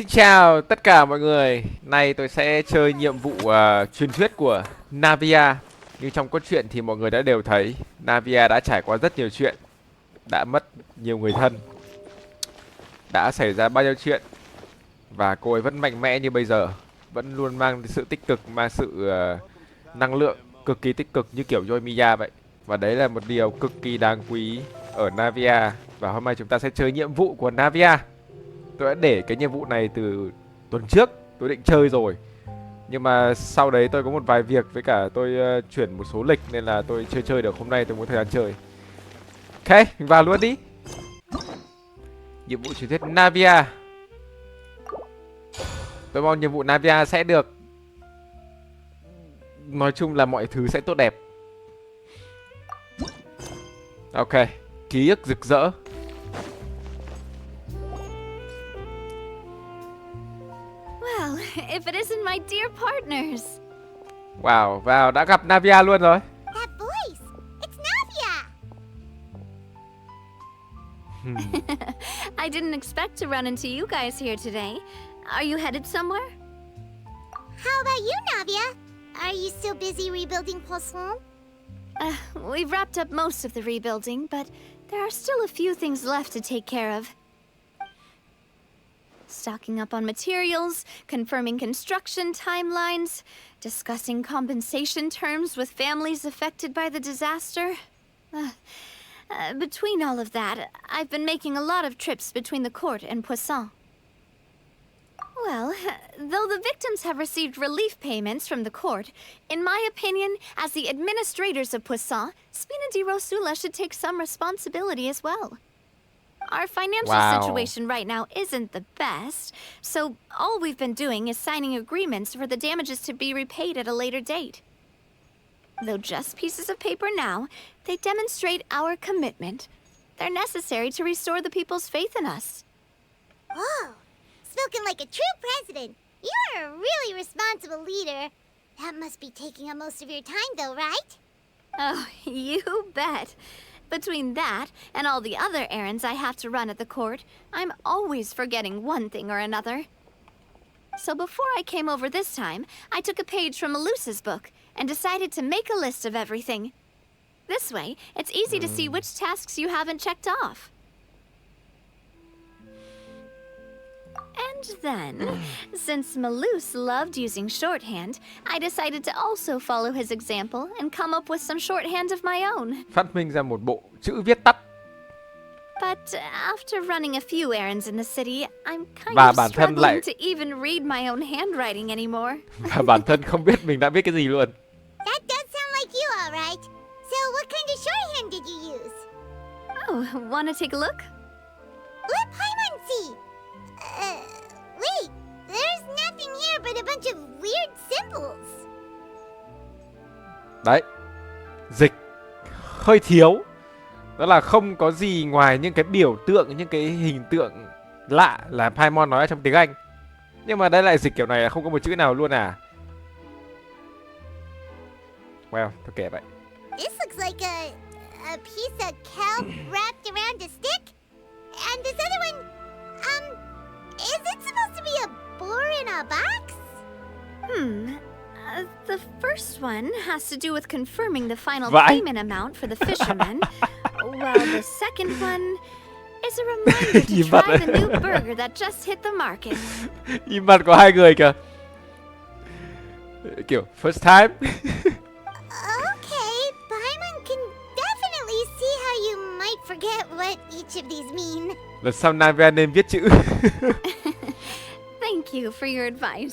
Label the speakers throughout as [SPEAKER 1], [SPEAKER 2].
[SPEAKER 1] Xin chào tất cả mọi người. Nay tôi sẽ chơi nhiệm vụ truyền thuyết của Navia. Như trong cốt truyện thì mọi người đã đều thấy Navia đã trải qua rất nhiều chuyện, đã mất nhiều người thân, đã xảy ra bao nhiêu chuyện, và cô ấy vẫn mạnh mẽ như bây giờ, vẫn luôn mang sự tích cực, mang sự năng lượng cực kỳ tích cực như kiểu Yoimiya vậy. Và đấy là một điều cực kỳ đáng quý ở Navia. Và hôm nay chúng ta sẽ chơi nhiệm vụ của Navia. Tôi đã để cái nhiệm vụ này từ tuần trước, tôi định chơi rồi. Nhưng mà sau đấy tôi có một vài việc, với cả tôi chuyển một số lịch, nên là tôi chưa chơi được. Hôm nay tôi muốn thời gian chơi. Ok, mình vào luôn đi. Nhiệm vụ truyền thuyết Navia. Tôi mong nhiệm vụ Navia sẽ được, nói chung là mọi thứ sẽ tốt đẹp. Ok, ký ức rực rỡ.
[SPEAKER 2] Well, if it isn't my dear partners.
[SPEAKER 1] Wow, vào đã gặp Navia luôn rồi.
[SPEAKER 3] That voice! It's Navia!
[SPEAKER 2] I didn't expect to run into you guys here today. Are you headed somewhere?
[SPEAKER 3] How about you, Navia? Are you still busy rebuilding Poisson?
[SPEAKER 2] We've wrapped up most of the rebuilding, but there are still a few things left to take care of. Stocking up on materials, confirming construction timelines, discussing compensation terms with families affected by the disaster. Between all of that, I've been making a lot of trips between the court and Poisson. Well, though the victims have received relief payments from the court, in my opinion, as the administrators of Poisson, Spina di Rosula should take some responsibility as well. Our financial situation right now isn't the best, so all we've been doing is signing agreements for the damages to be repaid at a later date. Though just pieces of paper now, they demonstrate our commitment. They're necessary to restore the people's faith in us.
[SPEAKER 3] Oh, spoken like a true president. You're a really responsible leader. That must be taking up most of your time, though, right?
[SPEAKER 2] Oh, you bet. Between that and all the other errands I have to run at the court, I'm always forgetting one thing or another. So before I came over this time, I took a page from Melusa's book and decided to make a list of everything. This way, it's easy to see which tasks you haven't checked off. And then, since Melus loved using shorthand, I decided to also follow his example and come up with some shorthand of my own.
[SPEAKER 1] Phát minh ra một bộ chữ viết tắt.
[SPEAKER 2] But after running a few errands in the city, I'm kind
[SPEAKER 1] Và
[SPEAKER 2] of
[SPEAKER 1] bản thân lại
[SPEAKER 2] struggling to even read my own handwriting anymore.
[SPEAKER 1] và bản thân không biết mình đã viết cái gì luôn.
[SPEAKER 3] That does sound like you, all right. So what kind of shorthand did you use?
[SPEAKER 2] Oh, wanna take a look?
[SPEAKER 3] Let Paimon see. Wait. There's nothing here but a bunch of weird symbols.
[SPEAKER 1] Đấy, dịch hơi thiếu. Đó là không có gì ngoài những cái biểu tượng, những cái hình tượng lạ là Paimon nói ở trong tiếng Anh. Nhưng mà đây lại dịch kiểu này là không có một chữ nào luôn à. Well, tôi kể vậy.
[SPEAKER 3] This looks like a piece of kelp wrapped around a stick. And this other one, is it supposed to be a boar in a box?
[SPEAKER 2] The first one has to do with confirming the final
[SPEAKER 1] Vãi.
[SPEAKER 2] payment amount for the fishermen, while the second one is a reminder to
[SPEAKER 1] Nhìn mặt
[SPEAKER 2] try the
[SPEAKER 1] đấy.
[SPEAKER 2] new burger that just hit the market.
[SPEAKER 1] Im mặt có hai người kìa. Kiểu first time.
[SPEAKER 3] Okay, Paimon can definitely see how you might forget what each of these mean.
[SPEAKER 1] Lần sau Navia nên viết chữ.
[SPEAKER 2] Thank you for your advice.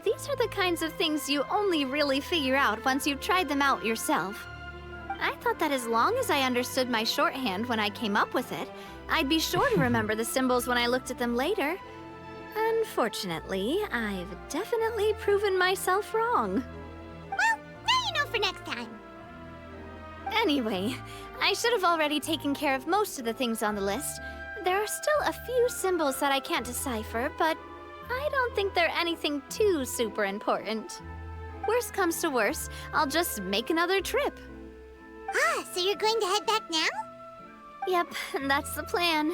[SPEAKER 2] These are the kinds of things you only really figure out once you've tried them out yourself. I thought that as long as I understood my shorthand when I came up with it, I'd be sure to remember the symbols when I looked at them later. Unfortunately, I've definitely proven myself wrong.
[SPEAKER 3] Well, now you know for next time.
[SPEAKER 2] Anyway, I should have already taken care of most of the things on the list. There are still a few symbols that I can't decipher, but I don't think they're anything too super important. Worst comes to worst, I'll just make another trip.
[SPEAKER 3] Ah, so you're going to head back now?
[SPEAKER 2] Yep, that's the plan.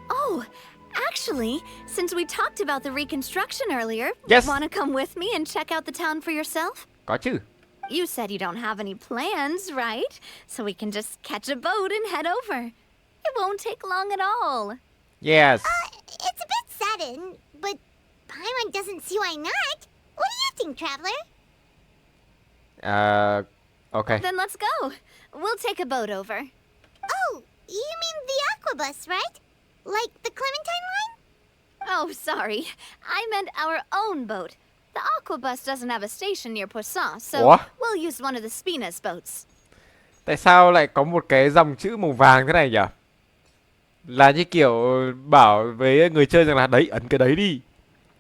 [SPEAKER 2] Oh, Actually, since we talked about the reconstruction earlier,
[SPEAKER 1] Yes.
[SPEAKER 2] want to come with me and check out the town for yourself?
[SPEAKER 1] Có chứ.
[SPEAKER 2] You said you don't have any plans, right? So we can just catch a boat and head over. It won't take long at all.
[SPEAKER 1] Yes.
[SPEAKER 3] It's a bit sudden, but Paimon doesn't see why not. What do you think, Traveler?
[SPEAKER 1] Okay.
[SPEAKER 2] Then let's go. We'll take a boat over.
[SPEAKER 3] Oh, you mean the Aquabus, right? Like the Clementine line?
[SPEAKER 2] Oh, sorry. I meant our own boat. The Aquabus doesn't have a station near Poisson, so
[SPEAKER 1] Ủa?
[SPEAKER 2] we'll use one of the Spina's boats.
[SPEAKER 1] Tại sao lại có một cái dòng chữ màu vàng thế này nhỉ? Là như kiểu bảo với người chơi rằng là đấy, ấn cái đấy đi.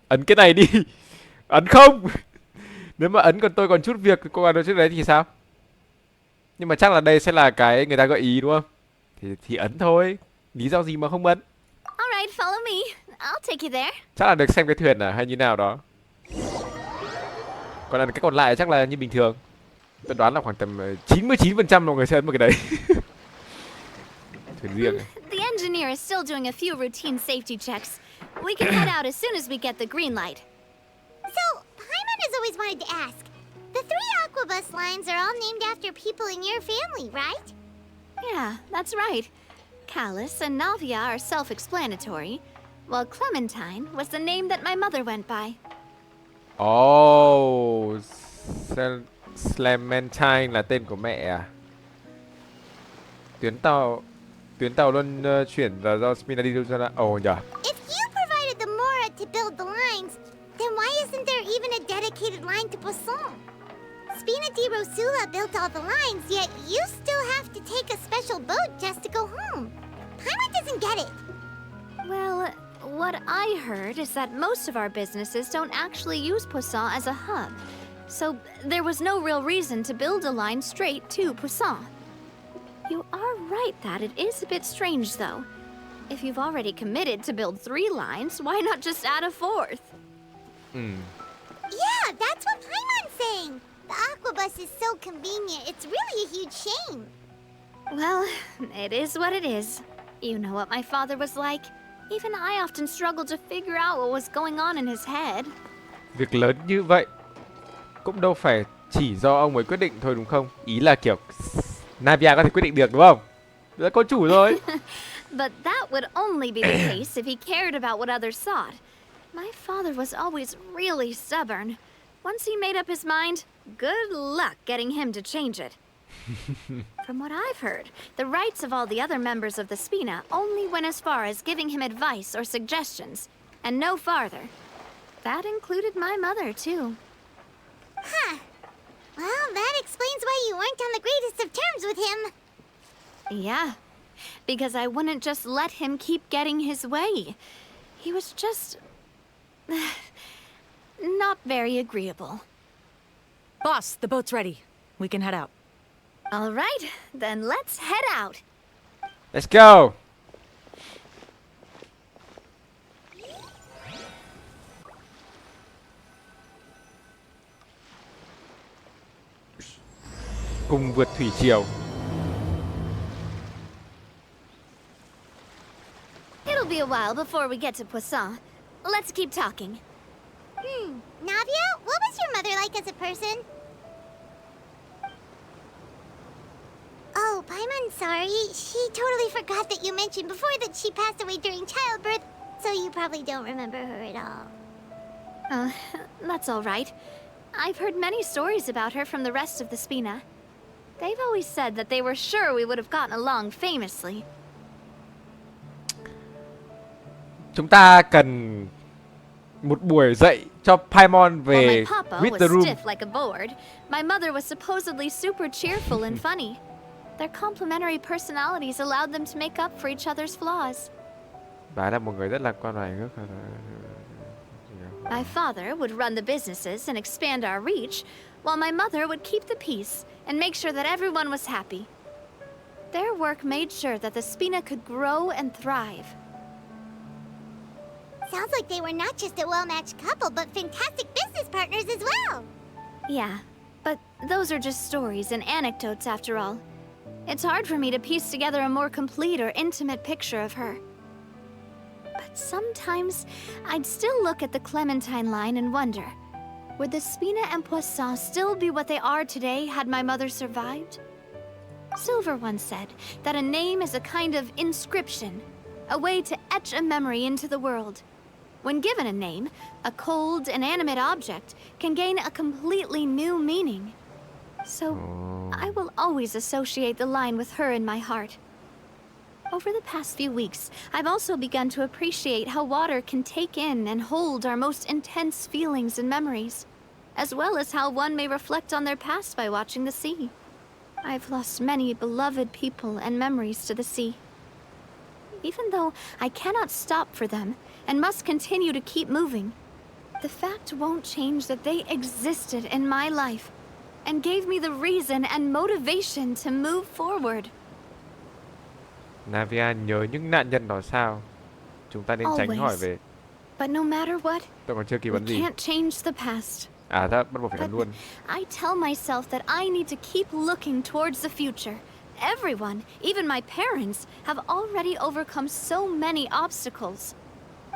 [SPEAKER 1] Ấn cái này đi. Ấn không. Nếu mà ấn còn tôi còn chút việc cô vào trước đấy thì sao? Nhưng mà chắc là đây sẽ là cái người ta gợi ý đúng không? Thì ấn thôi. Lý do gì mà không ấn?
[SPEAKER 2] Alright, follow me. I'll take you there.
[SPEAKER 1] Chắc là được xem cái thuyền à hay như nào đó. Còn là cái còn lại chắc là như bình thường. Tôi đoán là khoảng tầm 99% mọi người sẽ ấn một cái đấy. Thuyền riêng.
[SPEAKER 2] The engineer is still doing a few routine safety checks. We can head out as soon as we get the green light.
[SPEAKER 3] So, Paimon has always wanted to ask. The 3 Aquabus lines are all named after people in your family, right?
[SPEAKER 2] Yeah, that's right. Callus and Navia are self-explanatory, while Clementine was the name that my mother went by.
[SPEAKER 1] Oh, Clementine là tên của mẹ à? Tuyến tàu luôn chuyển là do Spina đi đưa ra. Ồ nhỉ.
[SPEAKER 3] If you provided the Mora to build the lines, then why isn't there even a dedicated line to Poisson? Spina di Rosula built all the lines, yet you still have to take a special boat just to go home. Paimon doesn't get it.
[SPEAKER 2] Well, what I heard is that most of our businesses don't actually use Poisson as a hub, so there was no real reason to build a line straight to Poisson. You are right that it is a bit strange, though. If you've already committed to build 3 lines, why not just add a 4th?
[SPEAKER 3] Yeah, that's what Paimon's saying. The Aquabus is so convenient, it's really a huge shame.
[SPEAKER 2] Well, it is what it is. You know what my father was like. Even I often struggled to figure out what was going on in his head.
[SPEAKER 1] Việc lớn như vậy cũng đâu phải chỉ do ông ấy quyết định thôi đúng không? Ý là kiểu Navia có thể quyết định được đúng không? Đã có chủ rồi.
[SPEAKER 2] But that would only be the case if he cared about what others thought. My father was always really stubborn. Once he made up his mind, good luck getting him to change it. From what I've heard, the rights of all the other members of the Spina only went as far as giving him advice or suggestions, and no farther. That included my mother, too.
[SPEAKER 3] Huh. Well, that explains why you weren't on the greatest of terms with him.
[SPEAKER 2] Yeah, because I wouldn't just let him keep getting his way. He was just... not very agreeable.
[SPEAKER 4] Boss, the boat's ready. We can head out.
[SPEAKER 2] All right, then let's head out.
[SPEAKER 1] Let's go. Cùng vượt thủy triều.
[SPEAKER 2] It'll be a while before we get to Poisson. Let's keep talking.
[SPEAKER 3] Navia, what was your mother like as a person? Oh, Paimon, sorry. She totally forgot that you mentioned before that she passed away during childbirth, so you probably don't remember her at all.
[SPEAKER 2] That's all right. I've heard many stories about her from the rest of the Spina. They've always said that they were sure we would have gotten along famously.
[SPEAKER 1] Chúng ta cần một buổi dạy cho Paimon
[SPEAKER 2] While
[SPEAKER 1] về
[SPEAKER 2] my papa
[SPEAKER 1] Read
[SPEAKER 2] was
[SPEAKER 1] the Room.
[SPEAKER 2] stiff like a board, my mother was supposedly super cheerful and funny. Their complementary personalities allowed them to make up for each other's flaws.
[SPEAKER 1] Bà là một người rất là con hài hước.
[SPEAKER 2] My father would run the businesses and expand our reach, while my mother would keep the peace and make sure that everyone was happy. Their work made sure that the Spina could grow and thrive.
[SPEAKER 3] Sounds like they were not just a well-matched couple, but fantastic business partners as well.
[SPEAKER 2] Yeah, but those are just stories and anecdotes after all. It's hard for me to piece together a more complete or intimate picture of her. But sometimes I'd still look at the Clementine line and wonder, would the Spina and Poisson still be what they are today had my mother survived? Silver once said that a name is a kind of inscription, a way to etch a memory into the world. When given a name, a cold, inanimate object can gain a completely new meaning. So, I will always associate the line with her in my heart. Over the past few weeks, I've also begun to appreciate how water can take in and hold our most intense feelings and memories, as well as how one may reflect on their past by watching the sea. I've lost many beloved people and memories to the sea. Even though I cannot stop for them and must continue to keep moving, the fact won't change that they existed in my life and gave me the reason and motivation to move forward.
[SPEAKER 1] Navia nhớ những nạn nhân đó sao? Chúng ta nên tránh hỏi
[SPEAKER 2] Always.
[SPEAKER 1] về.
[SPEAKER 2] But no matter what,
[SPEAKER 1] Tôi còn chưa kịp
[SPEAKER 2] we
[SPEAKER 1] vấn gì.
[SPEAKER 2] can't change the past.
[SPEAKER 1] À, ta bắt buộc phải
[SPEAKER 2] But
[SPEAKER 1] ấn luôn.
[SPEAKER 2] I tell myself that I need to keep looking towards the future. Everyone, even my parents, have already overcome so many obstacles.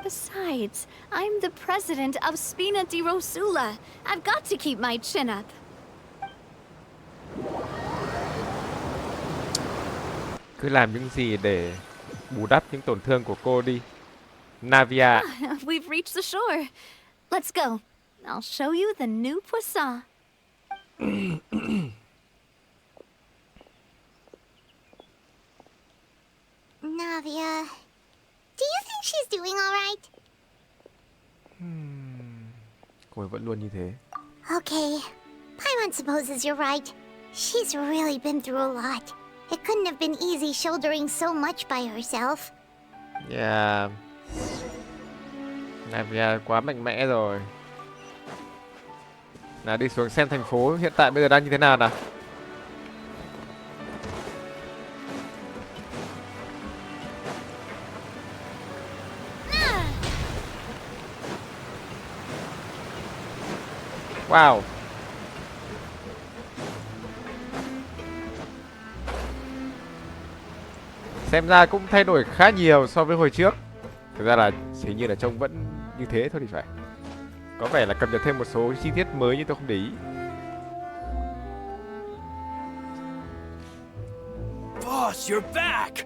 [SPEAKER 2] Besides, I'm the president of Spina di Rosula. I've got to keep my chin up.
[SPEAKER 1] Cứ làm những gì để bù đắp những tổn thương của cô đi. Navia.
[SPEAKER 2] We've reached the shore. Let's go. I'll show you the new Poisson.
[SPEAKER 3] Navia, do you think she's doing all right?
[SPEAKER 1] Cô ấy vẫn luôn như thế.
[SPEAKER 3] Okay, Paimon supposes you're right. She's really been through a lot. It couldn't have been easy shouldering so much by herself.
[SPEAKER 1] Yeah. Navia quá mạnh mẽ rồi. Nào đi xuống xem thành phố hiện tại bây giờ đang như thế nào nào. Wow. Xem ra cũng thay đổi khá nhiều so với hồi trước. Thực ra là hình như là trông vẫn như thế thôi thì phải. Có vẻ là cập nhật thêm một số chi tiết mới nhưng tôi không để ý.
[SPEAKER 5] Boss, you're back!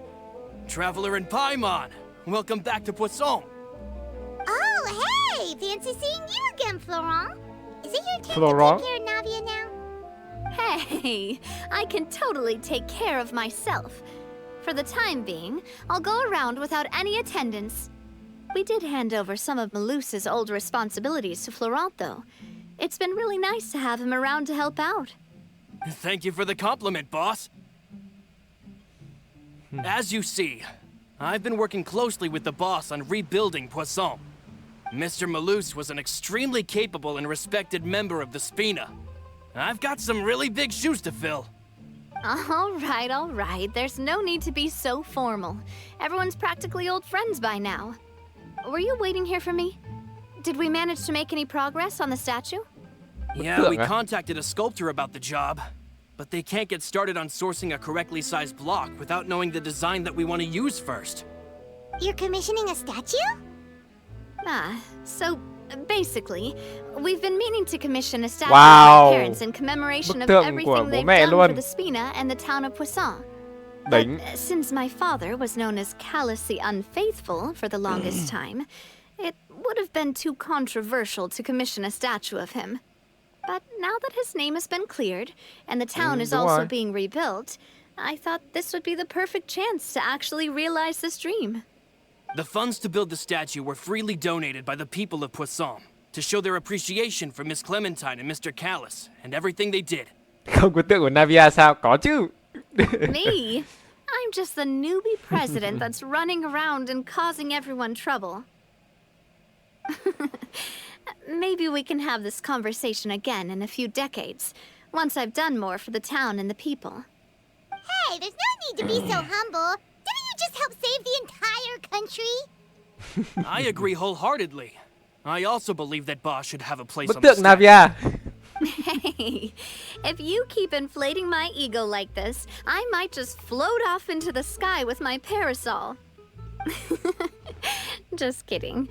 [SPEAKER 5] Traveler and Paimon, welcome back to Poisson.
[SPEAKER 3] Oh, hey! Fancy seeing you again, Florent. Is it your turn
[SPEAKER 1] Florent?
[SPEAKER 3] to take care of Navia now?
[SPEAKER 2] Hey, I can totally take care of myself. For the time being, I'll go around without any attendance. We did hand over some of Malus's old responsibilities to Florent, though. It's been really nice to have him around to help out.
[SPEAKER 5] Thank you for the compliment, boss. As you see, I've been working closely with the boss on rebuilding Poisson. Mr. Malus was an extremely capable and respected member of the Spina. I've got some really big shoes to fill.
[SPEAKER 2] All right. There's no need to be so formal. Everyone's practically old friends by now. Were you waiting here for me? Did we manage to make any progress on the statue?
[SPEAKER 5] Yeah, we contacted a sculptor about the job, but they can't get started on sourcing a correctly sized block without knowing the design that we want to use first.
[SPEAKER 3] You're commissioning a statue?
[SPEAKER 2] So basically, we've been meaning to commission a statue
[SPEAKER 1] Wow.
[SPEAKER 2] of my parents in commemoration
[SPEAKER 1] Bức
[SPEAKER 2] of
[SPEAKER 1] tượng của
[SPEAKER 2] everything
[SPEAKER 1] bố
[SPEAKER 2] they've
[SPEAKER 1] mẹ
[SPEAKER 2] done
[SPEAKER 1] luôn.
[SPEAKER 2] for the Spina and the town of Poisson. But
[SPEAKER 1] Đỉnh.
[SPEAKER 2] since my father was known as callously unfaithful for the longest time, it would have been too controversial to commission a statue of him. But now that his name has been cleared, and the town is
[SPEAKER 1] đúng
[SPEAKER 2] also
[SPEAKER 1] rồi.
[SPEAKER 2] being rebuilt, I thought this would be the perfect chance to actually realize this dream.
[SPEAKER 5] The funds to build the statue were freely donated by the people of Poisson to show their appreciation for Miss Clementine and Mr. Callus and everything they did.
[SPEAKER 1] Không có tượng của Navia sao? Có chứ.
[SPEAKER 2] Me? I'm just the newbie president that's running around and causing everyone trouble. Maybe we can have this conversation again in a few decades, once I've done more for the town and the people.
[SPEAKER 3] Hey, there's no need to be so humble. Didn't you just help save the entire country?
[SPEAKER 5] I agree wholeheartedly. I also believe that Boss should have a place
[SPEAKER 1] Bức
[SPEAKER 5] on the
[SPEAKER 1] tượng
[SPEAKER 5] statue.
[SPEAKER 1] Navia.
[SPEAKER 2] Hey, if you keep inflating my ego like this, I might just float off into the sky with my parasol. Just kidding.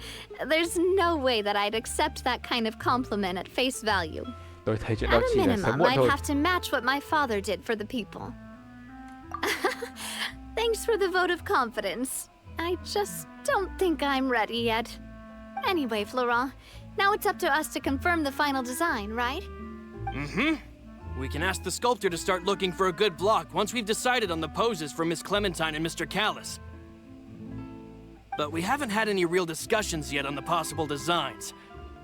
[SPEAKER 2] There's no way that I'd accept that kind of compliment at face value.
[SPEAKER 1] Tôi thấy chuyện đó
[SPEAKER 2] At a
[SPEAKER 1] chỉ là sớm
[SPEAKER 2] minimum,
[SPEAKER 1] muộn
[SPEAKER 2] I'd
[SPEAKER 1] thôi.
[SPEAKER 2] have to match what my father did for the people. Thanks for the vote of confidence. I just don't think I'm ready yet. Anyway, Florent, now it's up to us to confirm the final design, right?
[SPEAKER 5] Mm-hmm. We can ask the sculptor to start looking for a good block once we've decided on the poses for Miss Clementine and Mr. Callis. But we haven't had any real discussions yet on the possible designs.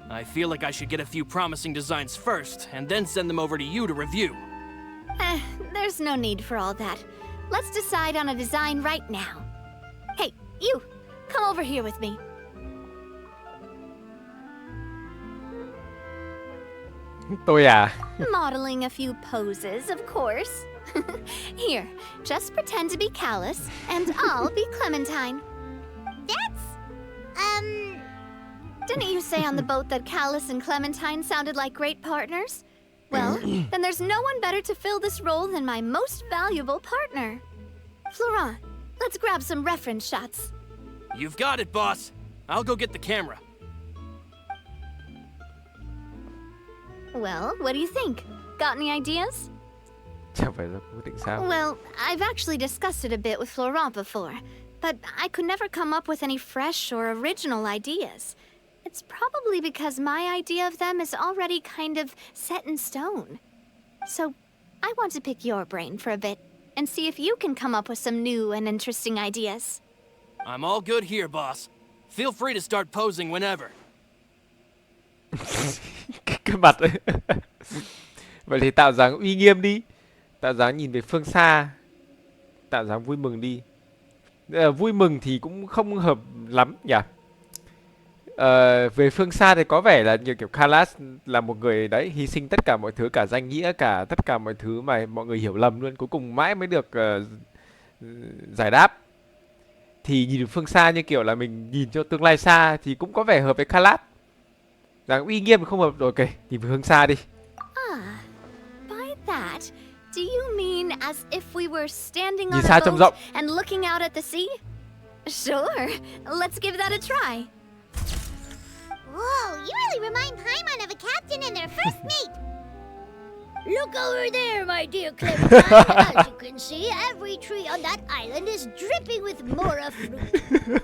[SPEAKER 5] I feel like I should get a few promising designs first, and then send them over to you to review.
[SPEAKER 2] There's no need for all that. Let's decide on a design right now. Hey, you! Come over here with me.
[SPEAKER 1] Tôi à?
[SPEAKER 2] Modeling a few poses, of course. Here, just pretend to be Callus, and I'll be Clementine.
[SPEAKER 3] That's,
[SPEAKER 2] Didn't you say on the boat that Callus and Clementine sounded like great partners? Well, then there's no one better to fill this role than my most valuable partner. Florent, let's grab some reference shots.
[SPEAKER 5] You've got it, boss. I'll go get the camera.
[SPEAKER 2] Well, what do you think? Got any ideas?
[SPEAKER 1] Chẳng phải là quyết định sao?
[SPEAKER 2] Well, I've actually discussed it a bit with Florent before, but I could never come up with any fresh or original ideas. It's probably because my idea of them is already kind of set in stone. So, I want to pick your brain for a bit and see if you can come up with some new and interesting ideas.
[SPEAKER 5] I'm all good here, boss. Feel free to start posing whenever.
[SPEAKER 1] Cái mặt ấy. Vậy thì tạo dáng uy nghiêm đi, tạo dáng nhìn về phương xa, tạo dáng vui mừng đi. Vui mừng thì cũng không hợp lắm nhỉ. Về phương xa thì có vẻ là như kiểu Callas là một người đấy hy sinh tất cả mọi thứ, cả danh nghĩa, cả tất cả mọi thứ mà mọi người hiểu lầm luôn, cuối cùng mãi mới được giải đáp. Thì nhìn phương xa như kiểu là mình nhìn cho tương lai xa thì cũng có vẻ hợp với Callas. Dáng uy nghiêm không hợp rồi, ok, nhìn về hướng xa đi.
[SPEAKER 2] By that, do you mean as if we were standing
[SPEAKER 1] Nhìn
[SPEAKER 2] on
[SPEAKER 1] xa
[SPEAKER 2] a
[SPEAKER 1] trông
[SPEAKER 2] boat
[SPEAKER 1] rộng.
[SPEAKER 2] and looking out at the sea? Sure, let's give that a try.
[SPEAKER 3] whoa, you really remind Paimon of a captain and their first mate.
[SPEAKER 6] Look over there, my dear Clementine. As you can see, every tree on that island is dripping with mora fruit.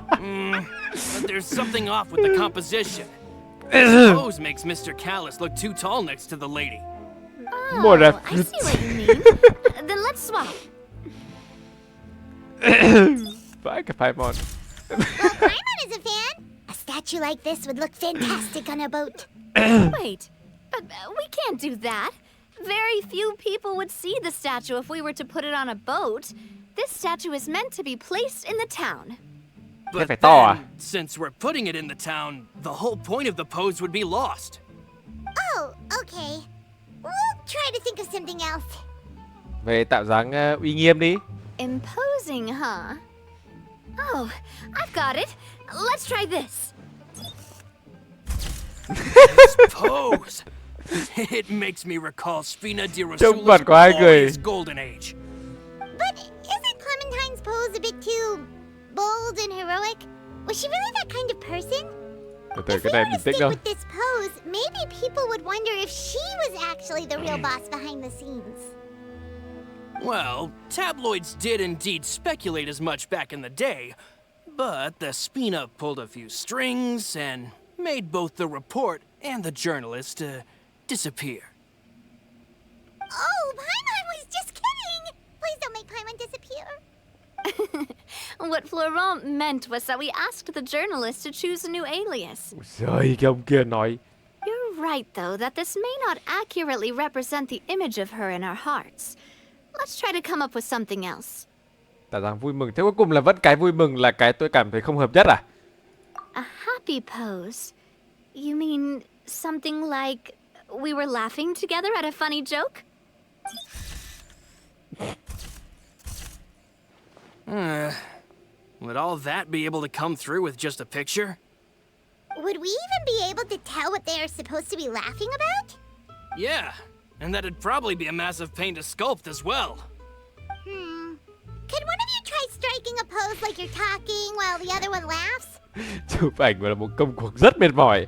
[SPEAKER 5] But there's something off with the composition. This pose makes Mr. Callis look too tall next to the lady.
[SPEAKER 1] More
[SPEAKER 2] Oh, I see what you mean. Then let's swap.
[SPEAKER 1] Vãi cả Paimon.
[SPEAKER 3] Well, Paimon is a fan. A statue like this would look fantastic on a boat.
[SPEAKER 2] Wait, but we can't do that. Very few people would see the statue if we were to put it on a boat. This statue is meant to be placed in the town.
[SPEAKER 5] But
[SPEAKER 1] phải to à?
[SPEAKER 5] then, since we're putting it in the town, the whole point of the pose would be lost.
[SPEAKER 3] Oh, okay. We'll try to think of something else.
[SPEAKER 1] Về tạo dáng uy nghiêm đi.
[SPEAKER 2] Imposing, huh? Oh, I've got it. Let's try this.
[SPEAKER 5] Pose! It makes me recall Spina di
[SPEAKER 1] Trông mặt của hai người.
[SPEAKER 5] glorious golden age.
[SPEAKER 3] But isn't Clementine's pose a bit too bold and heroic? Was she really that kind of person?
[SPEAKER 1] Từ từ,
[SPEAKER 3] If we
[SPEAKER 1] cái này
[SPEAKER 3] were
[SPEAKER 1] bình
[SPEAKER 3] to
[SPEAKER 1] tĩnh
[SPEAKER 3] stick
[SPEAKER 1] đâu.
[SPEAKER 3] with this pose, maybe people would wonder if she was actually the real boss behind the scenes.
[SPEAKER 5] Well, tabloids did indeed speculate as much back in the day, but the Spina pulled a few strings and made both the report and the journalist disappear.
[SPEAKER 3] Oh, Paimon was just kidding! Please don't make Paimon disappear.
[SPEAKER 2] What Florent meant was that we asked the journalist to choose a new alias.
[SPEAKER 1] Rồi cái ông kia nói.
[SPEAKER 2] You're right, though, that this may not accurately represent the image of her in our hearts. Let's try to come up with something else.
[SPEAKER 1] Tạo dáng vui mừng. Thế cuối cùng là vẫn cái vui mừng là cái tôi cảm thấy không hợp nhất à?
[SPEAKER 2] A happy pose? You mean something like we were laughing together at a funny joke?
[SPEAKER 5] Would all that be able to come through with just a picture?
[SPEAKER 3] Would we even be able to tell what they are supposed to be laughing about?
[SPEAKER 5] Yeah, and that'd probably be a massive pain to sculpt as well.
[SPEAKER 3] Could one of you try striking striking a pose like you're talking while the other one laughs?
[SPEAKER 1] Chụp ảnh là một công cuộc rất mệt mỏi.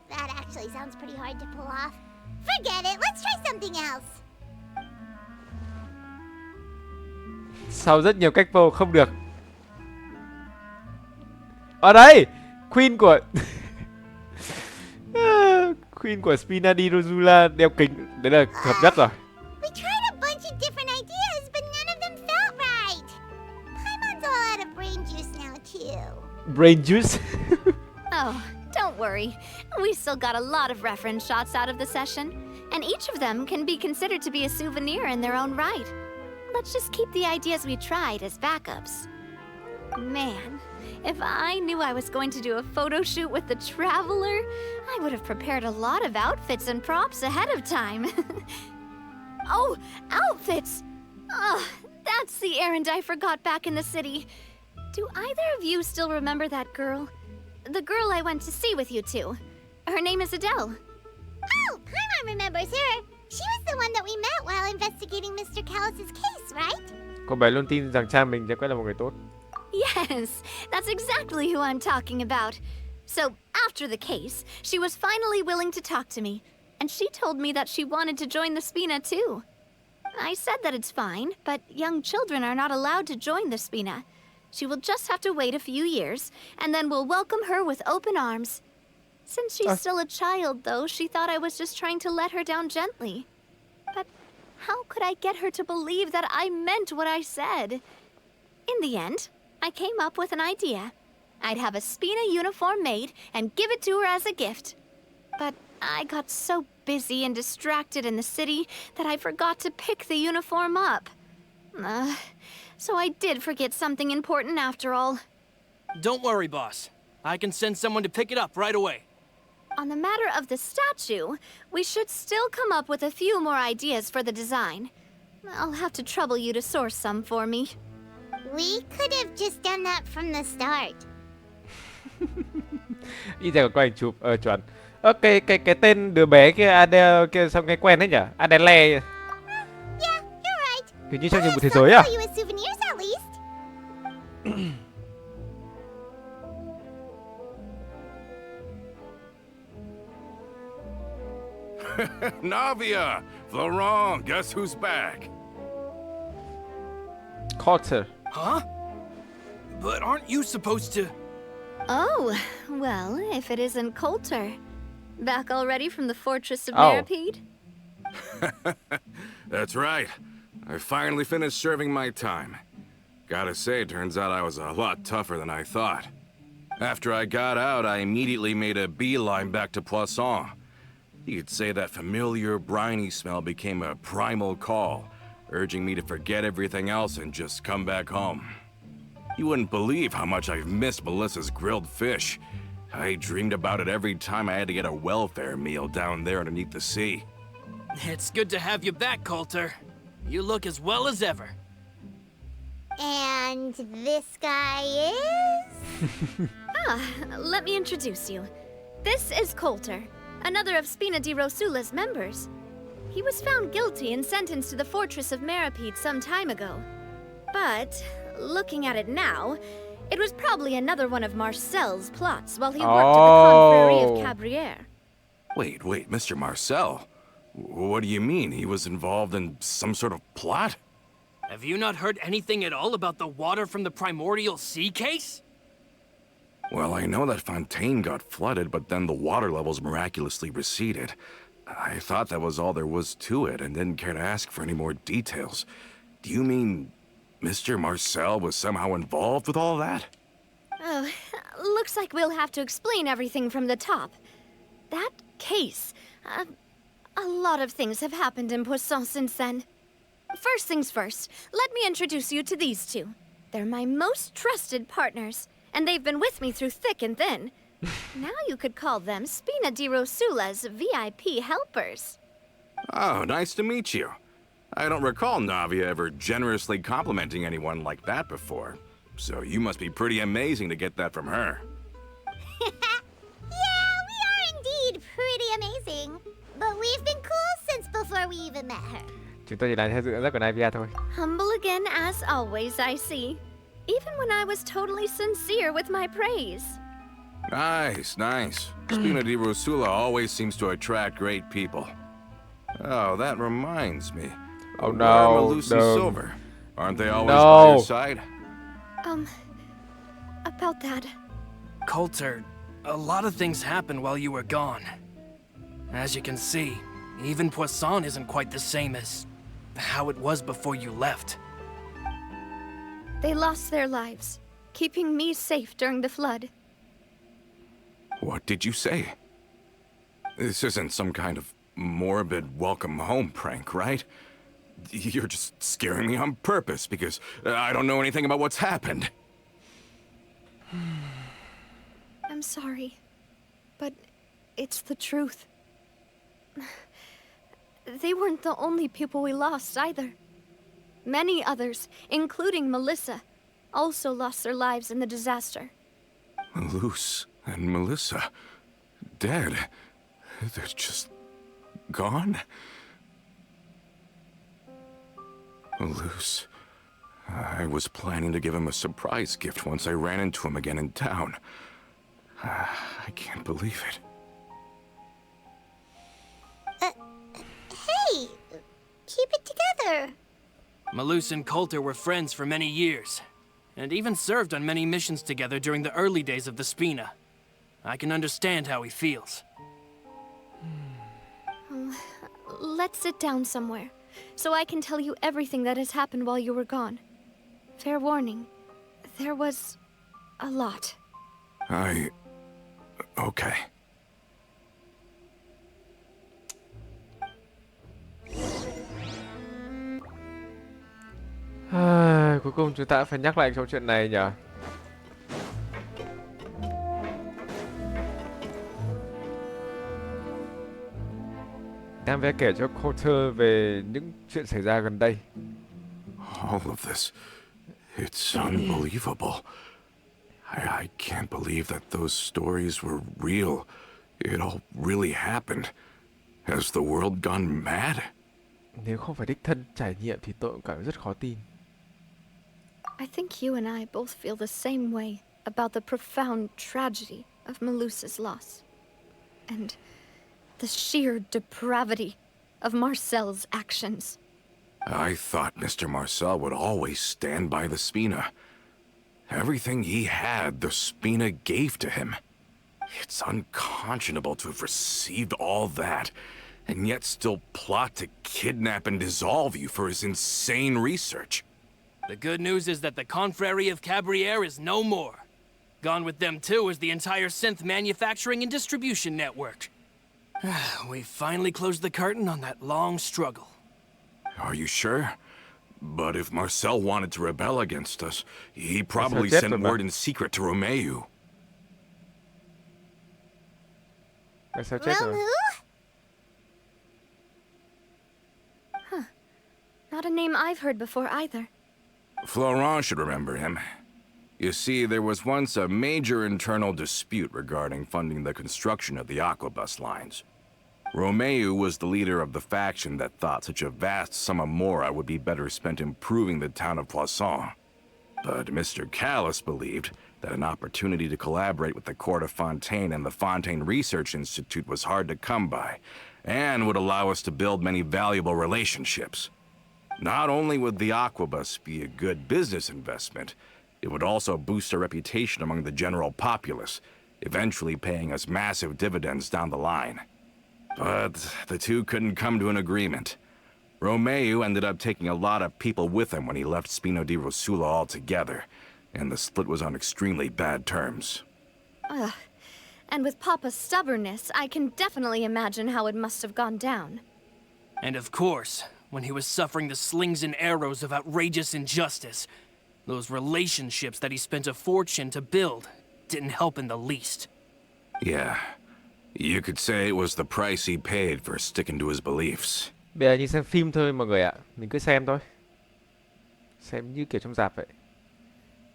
[SPEAKER 3] That actually sounds pretty hard to pull off. Forget it, let's try something else.
[SPEAKER 1] Sau rất nhiều cách vô không được. Ở đây, Queen của Queen của Spina di Rosula đeo kính, đấy là hợp nhất rồi.
[SPEAKER 3] We tried a bunch of different ideas, but none of them felt right. Paimon's all out of brain juice now, too.
[SPEAKER 1] Brain juice.
[SPEAKER 2] Oh, don't worry. We still got a lot of reference shots out of the session, and each of them can be considered to be a souvenir in their own right. Let's just keep the ideas we tried as backups. Man, if I knew I was going to do a photo shoot with the Traveler, I would have prepared a lot of outfits and props ahead of time. Oh, outfits! Oh, that's the errand I forgot back in the city. Do either of you still remember that girl? The girl I went to see with you two. Her name is Adele.
[SPEAKER 3] Oh, Paimon remembers her. She was the one that we met while investigating Mr. Callus's case, right?
[SPEAKER 1] Cô bé luôn tin rằng cha mình chắc là một người tốt.
[SPEAKER 2] Yes, that's exactly who I'm talking about. So, after the case, she was finally willing to talk to me, and she told me that she wanted to join the Spina too. I said that it's fine, but young children are not allowed to join the Spina. She will just have to wait a few years, and then we'll welcome her with open arms. Since she's still a child, though, she thought I was just trying to let her down gently. But how could I get her to believe that I meant what I said? In the end, I came up with an idea. I'd have a Spina uniform made and give it to her as a gift. But I got so busy and distracted in the city that I forgot to pick the uniform up. So I did forget something important after all.
[SPEAKER 5] Don't worry, boss. I can send someone to pick it up right away.
[SPEAKER 2] On the matter of the statue, we should still come up with a few more ideas for the design. I'll have to trouble you to source some for me.
[SPEAKER 3] We could have just done that from the start.
[SPEAKER 1] Ít ra có ảnh chụp, chuẩn. Cái tên đứa bé kia Adele kia sao nghe quen đấy nhỉ? Adele.
[SPEAKER 3] Yeah, you're right.
[SPEAKER 1] Hình như trong
[SPEAKER 3] We'll
[SPEAKER 1] nhiệm
[SPEAKER 3] have
[SPEAKER 1] vụ thế
[SPEAKER 3] some
[SPEAKER 1] giới à?
[SPEAKER 3] for you as souvenirs at least.
[SPEAKER 7] Navia! Florent, guess who's back?
[SPEAKER 1] Coulter.
[SPEAKER 5] Huh? But aren't you supposed to...
[SPEAKER 2] Oh, well, if it isn't Coulter. Back already from the Fortress of
[SPEAKER 1] Oh.
[SPEAKER 2] Meripede?
[SPEAKER 7] That's right. I finally finished serving my time. Gotta say, turns out I was a lot tougher than I thought. After I got out, I immediately made a beeline back to Poisson. You could say that familiar, briny smell became a primal call, urging me to forget everything else and just come back home. You wouldn't believe how much I've missed Melissa's grilled fish. I dreamed about it every time I had to get a welfare meal down there underneath the sea.
[SPEAKER 5] It's good to have you back, Coulter. You look as well as ever.
[SPEAKER 3] And this guy is?
[SPEAKER 2] Let me introduce you. This is Coulter, another of Spina di Rosula's members. He was found guilty and sentenced to the Fortress of Meripede some time ago. But, looking at it now, it was probably another one of Marcel's plots while he worked at the Confrérie of Cabrières.
[SPEAKER 7] Wait, Mr. Marcel? What do you mean? He was involved in some sort of plot?
[SPEAKER 5] Have you not heard anything at all about the water from the Primordial Sea case?
[SPEAKER 7] Well, I know that Fontaine got flooded, but then the water levels miraculously receded. I thought that was all there was to it and didn't care to ask for any more details. Do you mean Mr. Marcel was somehow involved with all that?
[SPEAKER 2] Oh, looks like we'll have to explain everything from the top. That case, a lot of things have happened in Poisson since then. First things first, let me introduce you to these two. They're my most trusted partners, and they've been with me through thick and thin. Now you could call them Spina di Rosula's VIP helpers.
[SPEAKER 7] Oh, nice to meet you. I don't recall Navia ever generously complimenting anyone like that before. So you must be pretty amazing to get that from her.
[SPEAKER 3] Yeah, we are indeed pretty amazing. before we even met her.
[SPEAKER 1] Chúng tôi chỉ là theo sự dẫn dắt của Navia thôi.
[SPEAKER 2] Humble again as always, I see. Even when I was totally sincere with my praise.
[SPEAKER 7] Nice, nice. Spina di Rosula always seems to attract great people. Oh, that reminds me.
[SPEAKER 1] Oh
[SPEAKER 7] Where are
[SPEAKER 1] no,
[SPEAKER 7] Malus and
[SPEAKER 1] no.
[SPEAKER 7] Silver? Aren't they always
[SPEAKER 1] No.
[SPEAKER 7] by your side?
[SPEAKER 2] About that.
[SPEAKER 5] Coulter, a lot of things happened while you were gone. As you can see, even Poisson isn't quite the same as how it was before you left.
[SPEAKER 2] They lost their lives, keeping me safe during the flood.
[SPEAKER 7] What did you say? This isn't some kind of morbid welcome home prank, right? You're just scaring me on purpose because I don't know anything about what's happened.
[SPEAKER 2] I'm sorry, but it's the truth. They weren't the only people we lost either. Many others, including Melissa, also lost their lives in the disaster.
[SPEAKER 7] Malus and Melissa, dead. They're just gone? Malus. I was planning to give him a surprise gift once I ran into him again in town. I can't believe it.
[SPEAKER 3] Hey, keep it together.
[SPEAKER 5] Malus and Coulter were friends for many years, and even served on many missions together during the early days of the Spina. I can understand how he feels.
[SPEAKER 2] Let's sit down somewhere, so I can tell you everything that has happened while you were gone. Fair warning, there was a lot.
[SPEAKER 7] Okay.
[SPEAKER 1] Cuối cùng chúng ta phải nhắc lại câu chuyện này nhỉ? Navia kể cho Coulter về những chuyện xảy ra gần đây.
[SPEAKER 7] All of this. It's unbelievable. I can't believe that those stories were real. It all really happened. Has the world gone mad?
[SPEAKER 1] Nếu không phải đích thân trải nghiệm thì tôi cũng cảm thấy rất khó tin.
[SPEAKER 2] I think you and I both feel the same way about the profound tragedy of Melusa's loss. And the sheer depravity of Marcel's actions.
[SPEAKER 7] I thought Mr. Marcel would always stand by the Spina. Everything he had, the Spina gave to him. It's unconscionable to have received all that, and yet still plot to kidnap and dissolve you for his insane research.
[SPEAKER 5] The good news is that the Confrérie of Cabriere is no more. Gone with them too is the entire synth manufacturing and distribution network. We finally closed the curtain on that long struggle.
[SPEAKER 7] Are you sure? But if Marcel wanted to rebel against us, he probably sent word in secret to Romeu.
[SPEAKER 1] Tại sao chết rồi?
[SPEAKER 3] Romu?
[SPEAKER 2] Not a name I've heard before either.
[SPEAKER 7] Florent should remember him. You see, there was once a major internal dispute regarding funding the construction of the Aquabus lines. Romeu was the leader of the faction that thought such a vast sum of mora would be better spent improving the town of Poisson. But Mr. Callis believed that an opportunity to collaborate with the Court of Fontaine and the Fontaine Research Institute was hard to come by, and would allow us to build many valuable relationships. Not only would the Aquabus be a good business investment, it would also boost our reputation among the general populace, eventually paying us massive dividends down the line. But the two couldn't come to an agreement. Romeu ended up taking a lot of people with him when he left Spina di Rosula altogether, and the split was on extremely bad terms.
[SPEAKER 2] And with Papa's stubbornness, I can definitely imagine how it must have gone down.
[SPEAKER 5] And of course, when he was suffering the slings and arrows of outrageous injustice, those relationships that he spent a fortune to build didn't help in the least.
[SPEAKER 7] Yeah, you could say it was the price he paid for sticking to his beliefs.
[SPEAKER 1] Bây giờ như xem phim thôi mọi người ạ. Mình cứ xem thôi. Xem như kiểu trong rạp vậy.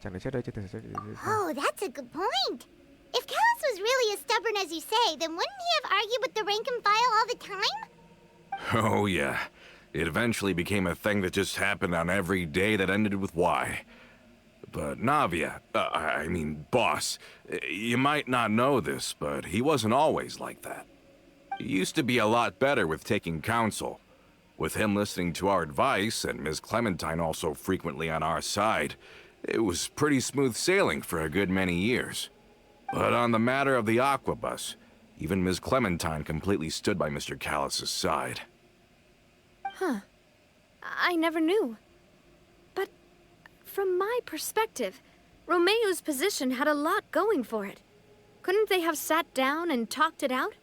[SPEAKER 1] Chẳng lẽ trước đây chưa từng xem.
[SPEAKER 3] Oh, that's a good point. If Callis was really as stubborn as you say, then wouldn't he have argued with the rank and file all the time?
[SPEAKER 7] Oh, yeah. It eventually became a thing that just happened on every day that ended with Y. But Navia, I mean, boss, you might not know this, but he wasn't always like that. He used to be a lot better with taking counsel. With him listening to our advice, and Ms. Clementine also frequently on our side, it was pretty smooth sailing for a good many years. But on the matter of the Aquabus, even Ms. Clementine completely stood by Mr. Callus's side.
[SPEAKER 2] Huh. I never knew. But from my perspective, Romeo's position had a lot going for it. Couldn't they have sat down and talked it out?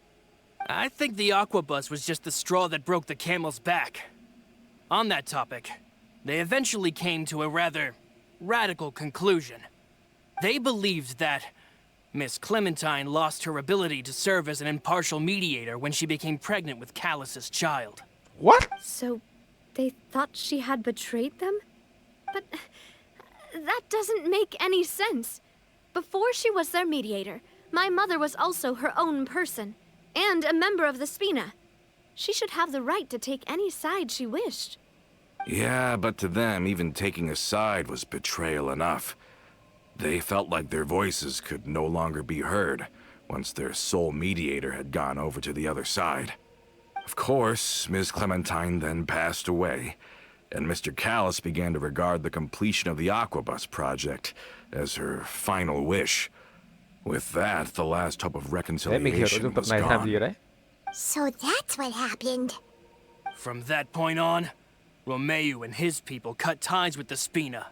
[SPEAKER 5] I think the Aquabus was just the straw that broke the camel's back. On that topic, they eventually came to a rather radical conclusion. They believed that Miss Clementine lost her ability to serve as an impartial mediator when she became pregnant with Callus's child.
[SPEAKER 1] What?
[SPEAKER 2] So, they thought she had betrayed them? But that doesn't make any sense. Before she was their mediator, my mother was also her own person, and a member of the Spina. She should have the right to take any side she wished.
[SPEAKER 7] Yeah, but to them, even taking a side was betrayal enough. They felt like their voices could no longer be heard once their sole mediator had gone over to the other side. Of course, Ms. Clementine then passed away, and Mr. Callus began to regard the completion of the Aquabus project as her final wish. With that, the last hope of
[SPEAKER 1] Đấy, mình hiểu nội
[SPEAKER 7] reconciliation
[SPEAKER 1] dung tập
[SPEAKER 7] was
[SPEAKER 1] này làm gì
[SPEAKER 7] gone.
[SPEAKER 1] ở đấy.
[SPEAKER 3] So that's what happened.
[SPEAKER 5] From that point on, Romeo and his people cut ties with the Spina,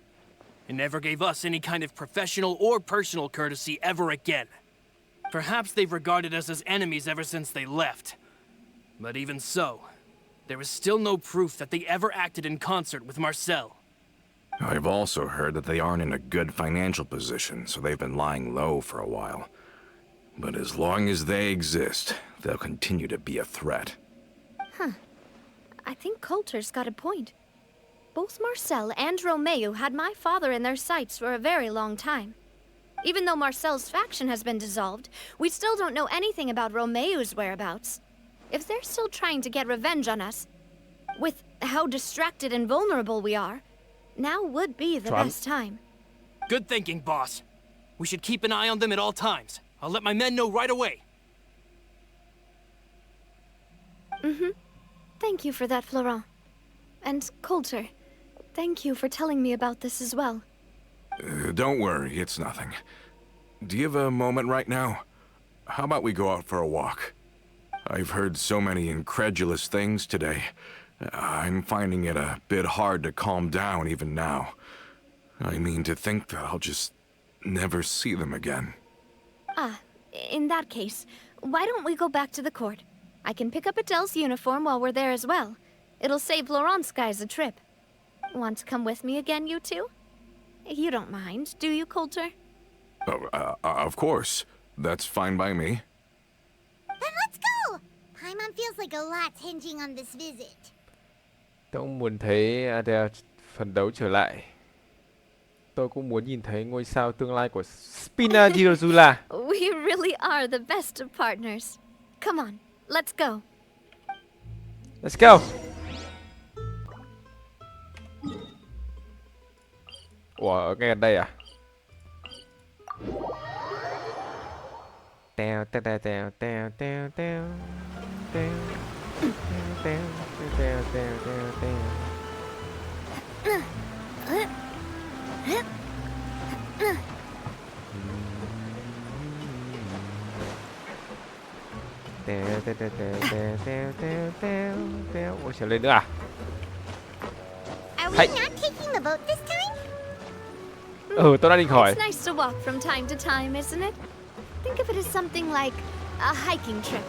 [SPEAKER 5] and never gave us any kind of professional or personal courtesy ever again. Perhaps they've regarded us as enemies ever since they left. But even so, there is still no proof that they ever acted in concert with Marcel.
[SPEAKER 7] I've also heard that they aren't in a good financial position, so they've been lying low for a while. But as long as they exist, they'll continue to be a threat.
[SPEAKER 2] I think Coulter's got a point. Both Marcel and Romeo had my father in their sights for a very long time. Even though Marcel's faction has been dissolved, we still don't know anything about Romeo's whereabouts. If they're still trying to get revenge on us, with how distracted and vulnerable we are, now would be the
[SPEAKER 1] Chuẩn.
[SPEAKER 2] best time.
[SPEAKER 5] Good thinking, boss. We should keep an eye on them at all times. I'll let my men know right away.
[SPEAKER 2] Thank you for that, Florent. And Coulter, thank you for telling me about this as well.
[SPEAKER 7] Don't worry, it's nothing. Do you have a moment right now? How about we go out for a walk? I've heard so many incredulous things today. I'm finding it a bit hard to calm down even now. I mean, to think that I'll just never see them again.
[SPEAKER 2] In that case, why don't we go back to the court? I can pick up Adele's uniform while we're there as well. It'll save Laurent's guys a trip. Want to come with me again, you two? You don't mind, do you, Coulter?
[SPEAKER 7] Of course. That's fine by me.
[SPEAKER 3] Then let's go! Paimon feels like a lot's hinging on this visit.
[SPEAKER 1] Tôi cũng muốn thấy Adele phấn đấu trở lại. Tôi cũng muốn nhìn thấy ngôi sao tương lai của Spina di Rosula.
[SPEAKER 2] We really are the best of partners. Come on, let's go.
[SPEAKER 1] Let's go. Ủa, ở ngay gần đây à? Teo teo teo teo teo teo teo teo teo teo teo teo teo. Teo teo teo teo teo teo teo teo teo. Ôi, trở lên nữa à?
[SPEAKER 3] Are we
[SPEAKER 1] Hey.
[SPEAKER 3] not taking the boat this time?
[SPEAKER 1] Ừ, tôi đang định hỏi.
[SPEAKER 2] It's nice to walk from time to time, isn't it? Think of it as something like a hiking trip.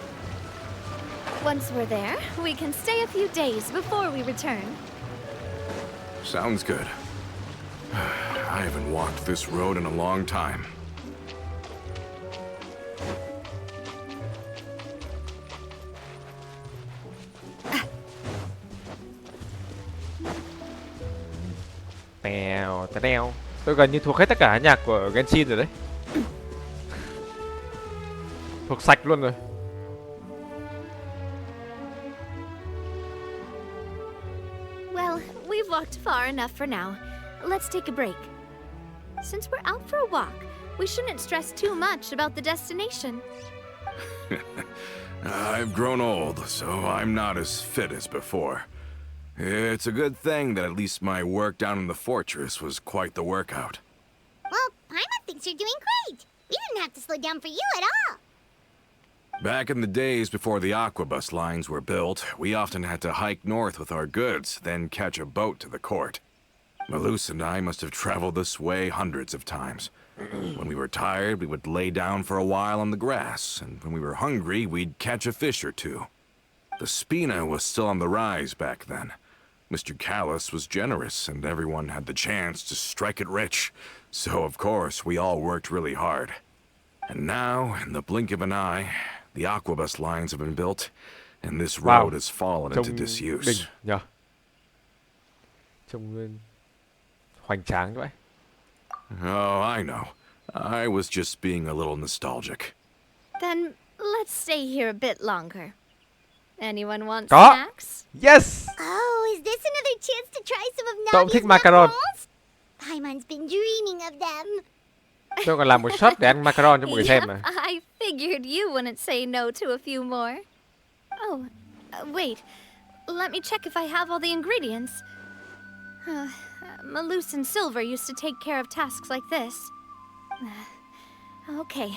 [SPEAKER 2] Once we're there, we can stay a few days before we return.
[SPEAKER 7] Sounds good. I haven't walked this road in a long time.
[SPEAKER 1] Tèo tèo. Tôi gần như thuộc hết tất cả nhạc của Genshin rồi đấy. Thuộc sạch luôn rồi.
[SPEAKER 2] walked far enough for now. Let's take a break. Since we're out for a walk, we shouldn't stress too much about the destination.
[SPEAKER 7] I've grown old, so I'm not as fit as before. It's a good thing that at least my work down in the fortress was quite the workout.
[SPEAKER 3] Well, Paimon thinks you're doing great. We didn't have to slow down for you at all.
[SPEAKER 7] Back in the days before the Aquabus lines were built, we often had to hike north with our goods, then catch a boat to the court. Malus and I must have traveled this way hundreds of times. When we were tired, we would lay down for a while on the grass, and when we were hungry, we'd catch a fish or two. The Spina was still on the rise back then. Mr. Callus was generous, and everyone had the chance to strike it rich. So, of course, we all worked really hard. And now, in the blink of an eye, the Aquabus lines have been built, and this
[SPEAKER 1] Wow.
[SPEAKER 7] road has fallen into
[SPEAKER 1] Trông
[SPEAKER 7] disuse.
[SPEAKER 1] đỉnh nhờ. Trông hoành tráng vậy.
[SPEAKER 7] Oh, I know. I was just being a little nostalgic.
[SPEAKER 2] Then let's stay here a bit longer. Anyone want
[SPEAKER 1] Có.
[SPEAKER 2] snacks?
[SPEAKER 1] Yes!
[SPEAKER 3] Oh, is this another chance to try some of
[SPEAKER 1] Tôi cũng
[SPEAKER 3] Navi's
[SPEAKER 1] thích macaron.
[SPEAKER 3] macarons? Paimon's been dreaming of them.
[SPEAKER 1] Tôi còn làm một shot để ăn macaron cho mọi người xem
[SPEAKER 2] Yep,
[SPEAKER 1] mà.
[SPEAKER 2] I figured you wouldn't say no to a few more. Oh, wait. Let me check if I have all the ingredients. Malus and Silver used to take care of tasks like this. Okay.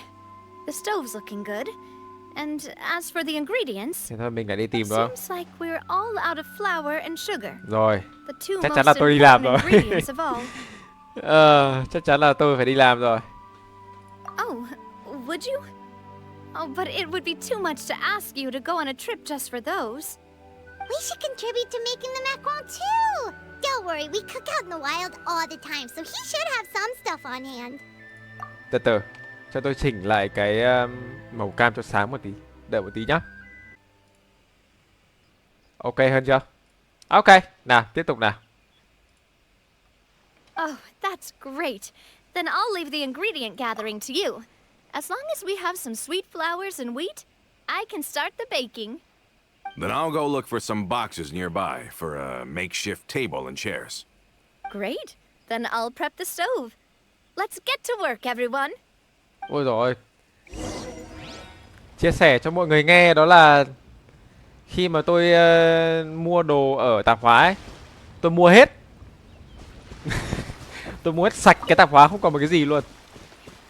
[SPEAKER 2] The stove's looking good. And as for the ingredients,
[SPEAKER 1] Thế thôi mình lại đi tìm thôi.
[SPEAKER 2] seems like we're all out of flour and sugar.
[SPEAKER 1] Rồi.
[SPEAKER 2] The two
[SPEAKER 1] Chắc
[SPEAKER 2] most
[SPEAKER 1] chắn là tôi đi làm
[SPEAKER 2] important
[SPEAKER 1] rồi.
[SPEAKER 2] ingredients of all.
[SPEAKER 1] Chắc chắn là tôi phải đi làm rồi.
[SPEAKER 2] Oh, would you? Oh, but it would be too much to ask you to go on a trip just for those.
[SPEAKER 3] We should contribute to making the macaron too. Don't worry, we cook out in the wild all the time, so he should have some stuff on hand.
[SPEAKER 1] Từ từ. Cho tôi chỉnh lại cái màu cam cho sáng một tí. Đợi một tí nhá. Ok hơn chưa? Ok. Nào, tiếp tục nào.
[SPEAKER 2] Oh, that's great. Then I'll leave the ingredient gathering to you. As long as we have some sweet flours and wheat, I can start the baking.
[SPEAKER 7] Then I'll go look for some boxes nearby for a makeshift table and chairs.
[SPEAKER 2] Great. Then I'll prep the stove. Let's get to work, everyone.
[SPEAKER 1] Ôi rồi. Chia sẻ cho mọi người nghe đó là khi mà tôi mua đồ ở tạp hóa ấy, tôi mua hết. Tôi mua hết sạch cái tạp hóa, không còn một cái gì luôn.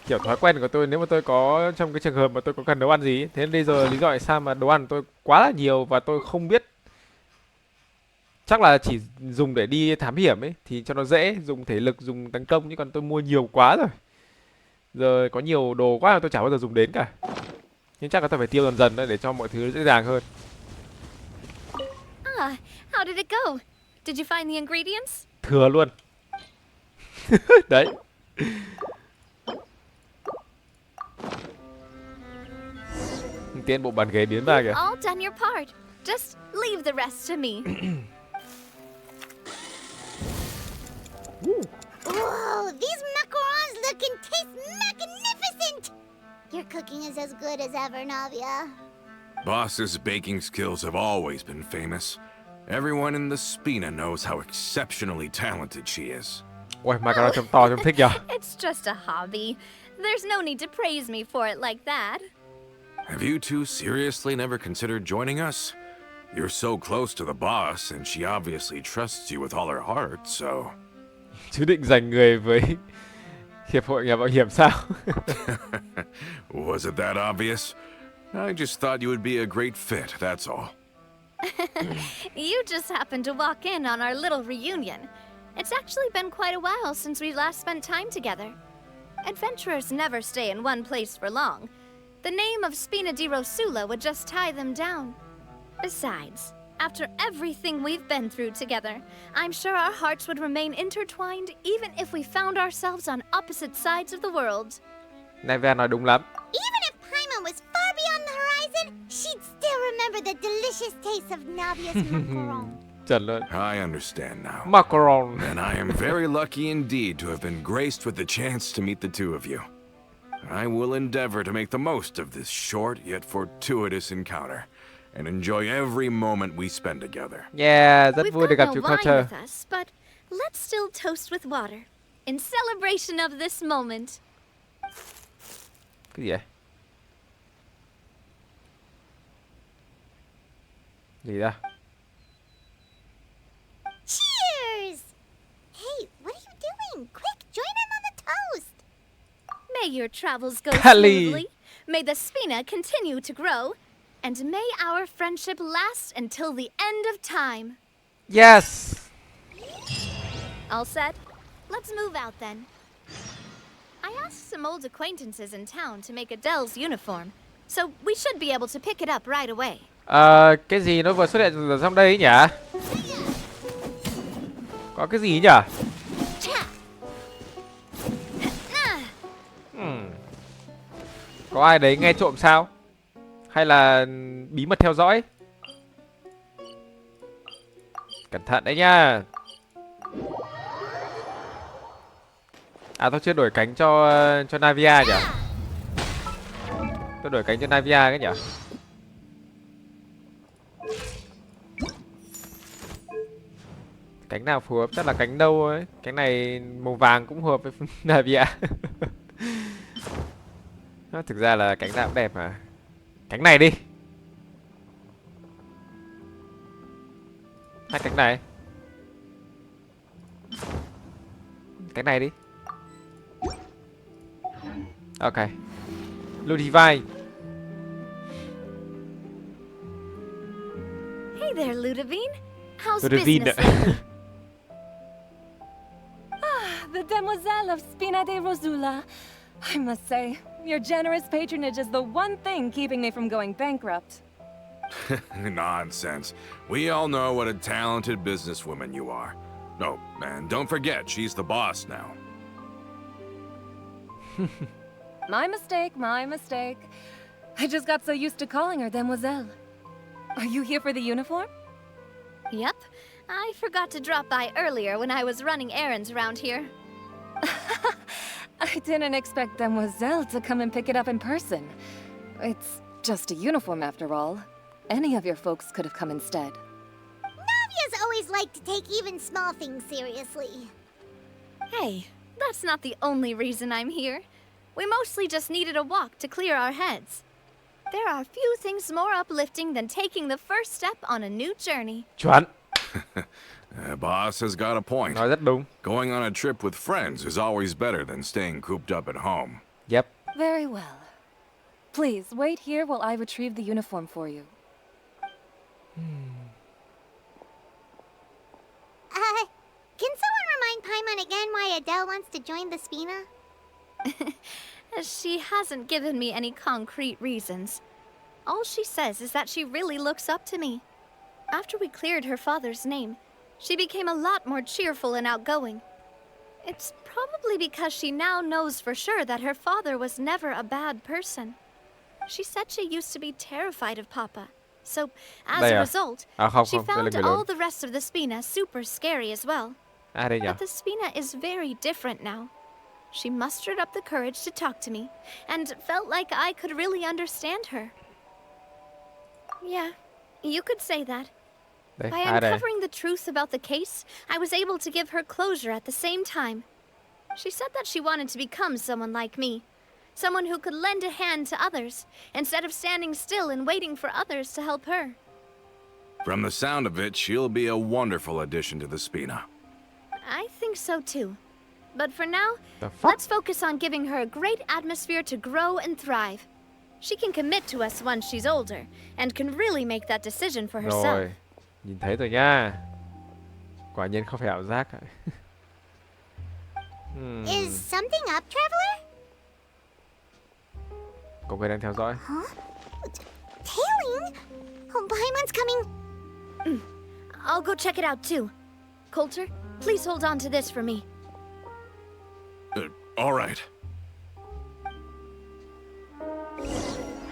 [SPEAKER 1] Kiểu thói quen của tôi, nếu mà tôi có trong cái trường hợp mà tôi có cần nấu ăn gì ấy. Thế nên bây giờ lý do tại sao mà đồ ăn tôi quá là nhiều và tôi không biết, chắc là chỉ dùng để đi thám hiểm ấy thì cho nó dễ, dùng thể lực, dùng tấn công, chứ còn tôi mua nhiều quá rồi. Giờ có nhiều đồ quá mà tôi chả bao giờ dùng đến cả. Nhưng chắc là tôi phải tiêu dần dần thôi để cho mọi thứ dễ dàng hơn.
[SPEAKER 2] Ah, how did it go? Did you find the ingredients?
[SPEAKER 1] Thừa luôn. Đấy. Tiến bộ bàn ghế biến ra kìa.
[SPEAKER 2] All done your part. Just leave the rest to me.
[SPEAKER 3] Whoa, these macarons look and taste magnificent! Your cooking is as good as ever, Navia.
[SPEAKER 7] Boss's baking skills have always been famous. Everyone in the Spina knows how exceptionally talented she is.
[SPEAKER 1] Ôi, macaron trông to trông thích nhờ.
[SPEAKER 2] It's just a hobby. There's no need to praise me for it like that.
[SPEAKER 7] Have you two seriously never considered joining us? You're so close to the boss, and she obviously trusts you with all her heart, so...
[SPEAKER 1] Chứ định giành người với hiệp hội nhà bảo hiểm sao?
[SPEAKER 7] Was it that obvious? I just thought you would be a great fit, that's all.
[SPEAKER 2] You just happened to walk in on our little reunion. It's actually been quite a while since we last spent time together. Adventurers never stay in one place for long. The name of Spina di Rosula would just tie them down. Besides, after everything we've been through together, I'm sure our hearts would remain intertwined even if we found ourselves on opposite sides of the world.
[SPEAKER 1] Navia nói đúng lắm.
[SPEAKER 3] Even if Paimon was far beyond the horizon, she'd still remember the delicious taste of Navia's macaron.
[SPEAKER 1] Chuẩn luôn.
[SPEAKER 7] I understand now.
[SPEAKER 1] Macaron.
[SPEAKER 7] And I am very lucky indeed to have been graced with the chance to meet the two of you. I will endeavor to make the most of this short yet fortuitous encounter and enjoy every moment we spend together.
[SPEAKER 1] Yeah, rất
[SPEAKER 2] We've
[SPEAKER 1] vui được
[SPEAKER 2] got
[SPEAKER 1] gặp
[SPEAKER 2] no
[SPEAKER 1] chú
[SPEAKER 2] wine
[SPEAKER 1] Carter.
[SPEAKER 2] with us, but let's still toast with water in celebration of this moment.
[SPEAKER 1] Cái gì vậy? Gì đó?
[SPEAKER 3] Cheers! Hey, what are you doing? Quick, join in on the toast!
[SPEAKER 2] May your travels go
[SPEAKER 1] Kali.
[SPEAKER 2] smoothly. May the Spina continue to grow. And may our friendship last until the end of time.
[SPEAKER 1] Yes.
[SPEAKER 2] All set? Let's move out then. I asked some old acquaintances in town to make Adele's uniform, so we should be able to pick it up right away.
[SPEAKER 1] Cái gì nó vừa xuất hiện ở trong đây ấy nhỉ? Có cái gì ấy nhỉ?
[SPEAKER 2] Cha! Ah!
[SPEAKER 1] Có ai đấy nghe trộm sao? Hay là bí mật theo dõi? Cẩn thận đấy nha. À, tôi chưa đổi cánh cho Navia nhỉ? Tôi đổi cánh cho Navia cái nhỉ? Cánh nào phù hợp? Chắc là cánh nâu ấy. Cánh này màu vàng cũng hợp với Navia. Thực ra là cánh nào cũng đẹp mà. Cánh này đi. Hai cánh này. Cánh này đi. Ok. Ludivine.
[SPEAKER 2] Hey there, Ludovine. How's
[SPEAKER 1] Ludivine.
[SPEAKER 2] business?
[SPEAKER 4] The Demoiselle of Spina de Rosula. I must say, your generous patronage is the one thing keeping me from going bankrupt.
[SPEAKER 7] Nonsense. We all know what a talented businesswoman you are. Oh, and don't forget, she's the boss now.
[SPEAKER 4] My mistake, my mistake. I just got so used to calling her Demoiselle. Are you here for the uniform?
[SPEAKER 2] Yep. I forgot to drop by earlier when I was running errands around here.
[SPEAKER 4] I didn't expect Demoiselle to come and pick it up in person. It's just a uniform after all. Any of your folks could have come instead.
[SPEAKER 3] Navia's always liked to take even small things seriously.
[SPEAKER 2] Hey, that's not the only reason I'm here. We mostly just needed a walk to clear our heads. There are few things more uplifting than taking the first step on a new journey.
[SPEAKER 1] Chuẩn.
[SPEAKER 7] Boss has got a point.
[SPEAKER 1] Nói rất đúng.
[SPEAKER 7] Going on a trip with friends is always better than staying cooped up at home.
[SPEAKER 1] Yep.
[SPEAKER 4] Very well. Please, wait here while I retrieve the uniform for you.
[SPEAKER 3] Can someone remind Paimon again why Adele wants to join the Spina?
[SPEAKER 2] She hasn't given me any concrete reasons. All she says is that she really looks up to me. After we cleared her father's name, she became a lot more cheerful and outgoing. It's probably because she now knows for sure that her father was never a bad person. She said she used to be terrified of Papa. So, as
[SPEAKER 1] Đây
[SPEAKER 2] a
[SPEAKER 1] à?
[SPEAKER 2] result,
[SPEAKER 1] À không,
[SPEAKER 2] she
[SPEAKER 1] không, đây là
[SPEAKER 2] found
[SPEAKER 1] người
[SPEAKER 2] all
[SPEAKER 1] lớn.
[SPEAKER 2] the rest of the Spina super scary as well.
[SPEAKER 1] À đây nhỉ?
[SPEAKER 2] But the Spina is very different now. She mustered up the courage to talk to me, and felt like I could really understand her. Yeah, you could say that.
[SPEAKER 1] Đây,
[SPEAKER 2] By
[SPEAKER 1] ai đây?
[SPEAKER 2] uncovering the truth about the case, I was able to give her closure at the same time. She said that she wanted to become someone like me. Someone who could lend a hand to others, instead of standing still and waiting for others to help her.
[SPEAKER 7] From the sound of it, she'll be a wonderful addition to the Spina.
[SPEAKER 2] I think so too. But for now,
[SPEAKER 1] The fuck?
[SPEAKER 2] let's focus on giving her a great atmosphere to grow and thrive. She can commit to us once she's older, and can really make that decision for herself.
[SPEAKER 1] Rồi, nhìn thấy rồi nha. Quả nhiên không phải ảo giác.
[SPEAKER 3] Is something up, Traveler?
[SPEAKER 1] Có người đang theo dõi.
[SPEAKER 3] Tailing? Oh, Paimon's coming.
[SPEAKER 2] I'll go check it out too. Coulter, please hold on to this for me.
[SPEAKER 7] All right.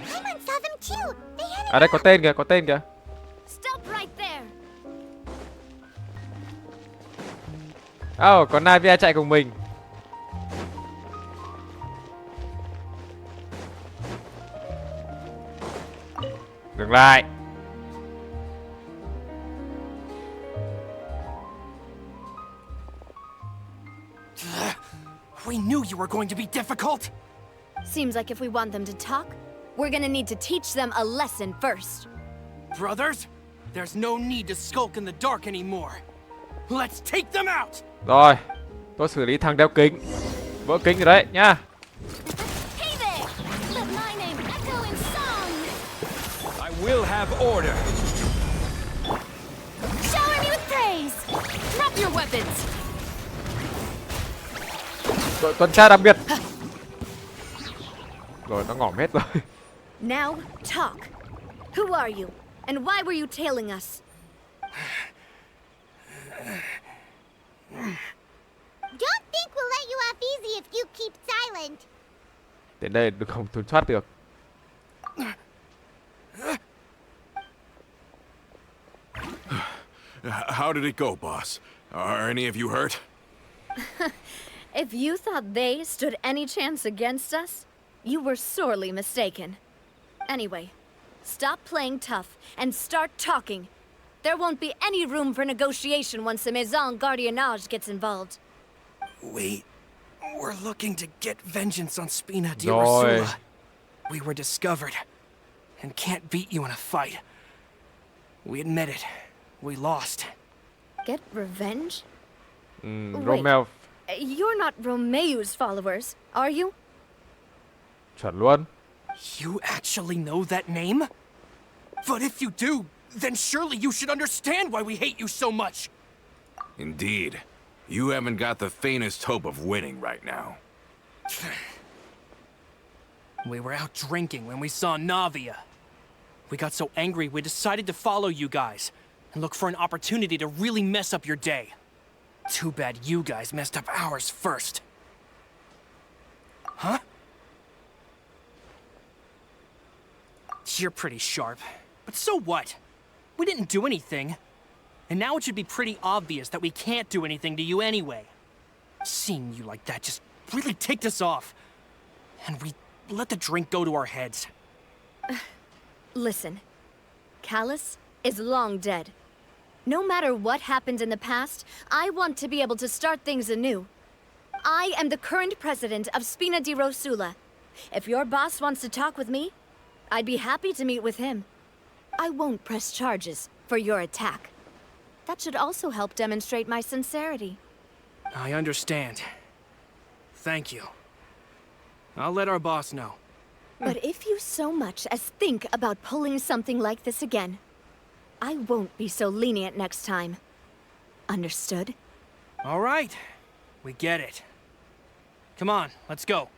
[SPEAKER 3] Paimon saw them too. They headed
[SPEAKER 1] À đây có tên kìa, có tên kìa.
[SPEAKER 2] Stop right there!
[SPEAKER 1] Oh, có Navia chạy cùng mình. Dừng lại.
[SPEAKER 5] We knew you were going to be difficult.
[SPEAKER 2] Seems like if we want them to talk, we're gonna need to teach them a lesson first.
[SPEAKER 5] Brothers, there's no need to skulk in the dark anymore. Let's take them out!
[SPEAKER 1] Rồi, tôi xử lý thằng đeo kính. Vỡ kính rồi đấy nha.
[SPEAKER 2] Hey there! Let my name echo in song!
[SPEAKER 8] I will have order.
[SPEAKER 2] Shower me with praise! Drop your weapons!
[SPEAKER 1] Đội tuần tra đặc biệt. Rồi nó ngỏm hết rồi.
[SPEAKER 2] Now, talk. Who are you? And why were you tailing us?
[SPEAKER 3] Don't think we'll let you off easy if you keep silent.
[SPEAKER 1] Đến đây được không trốn thoát được.
[SPEAKER 7] How did it go, boss? Are any of you hurt?
[SPEAKER 2] If you thought they stood any chance against us, you were sorely mistaken. Anyway, stop playing tough and start talking. There won't be any room for negotiation once the Maison Gardiennage gets involved.
[SPEAKER 5] We're looking to get vengeance on Spina di
[SPEAKER 1] Rồi.
[SPEAKER 5] Rosula. We were discovered and can't beat you in a fight. We admit it. We lost.
[SPEAKER 2] Get revenge?
[SPEAKER 1] Romeo
[SPEAKER 2] You're not Romeu's followers, are you?
[SPEAKER 1] chuẩn luôn.
[SPEAKER 5] You actually know that name? But if you do, then surely you should understand why we hate you so much.
[SPEAKER 7] Indeed. You haven't got the faintest hope of winning right now.
[SPEAKER 5] We were out drinking when we saw Navia. We got so angry we decided to follow you guys and look for an opportunity to really mess up your day. Too bad you guys messed up ours first. Huh? You're pretty sharp, but so what? We didn't do anything. And now it should be pretty obvious that we can't do anything to you anyway. Seeing you like that just really ticked us off. And we let the drink go to our heads.
[SPEAKER 2] Listen, Callus is long dead. No matter what happened in the past, I want to be able to start things anew. I am the current president of Spina di Rosula. If your boss wants to talk with me, I'd be happy to meet with him. I won't press charges for your attack. That should also help demonstrate my sincerity.
[SPEAKER 5] I understand. Thank you. I'll let our boss know.
[SPEAKER 2] But if you so much as think about pulling something like this again, I won't be so lenient next time. Understood?
[SPEAKER 5] All right. We get it. Come on, let's go.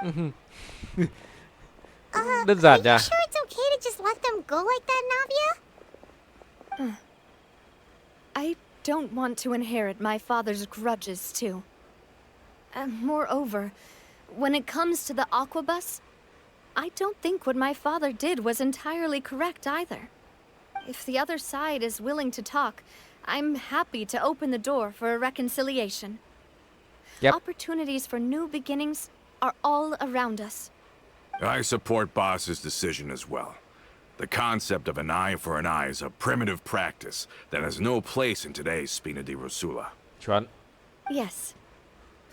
[SPEAKER 1] Đơn giản
[SPEAKER 3] Are
[SPEAKER 1] nha.
[SPEAKER 3] you sure it's okay to just let them go like that, Navia?
[SPEAKER 2] I don't want to inherit my father's grudges, too. Moreover, when it comes to the Aquabus, I don't think what my father did was entirely correct either. If the other side is willing to talk, I'm happy to open the door for a reconciliation.
[SPEAKER 1] Yep.
[SPEAKER 2] Opportunities for new beginnings are all around us.
[SPEAKER 7] I support Boss's decision as well. The concept of an eye for an eye is a primitive practice that has no place in today's Spina di Rosula.
[SPEAKER 1] Chuẩn.
[SPEAKER 2] Yes.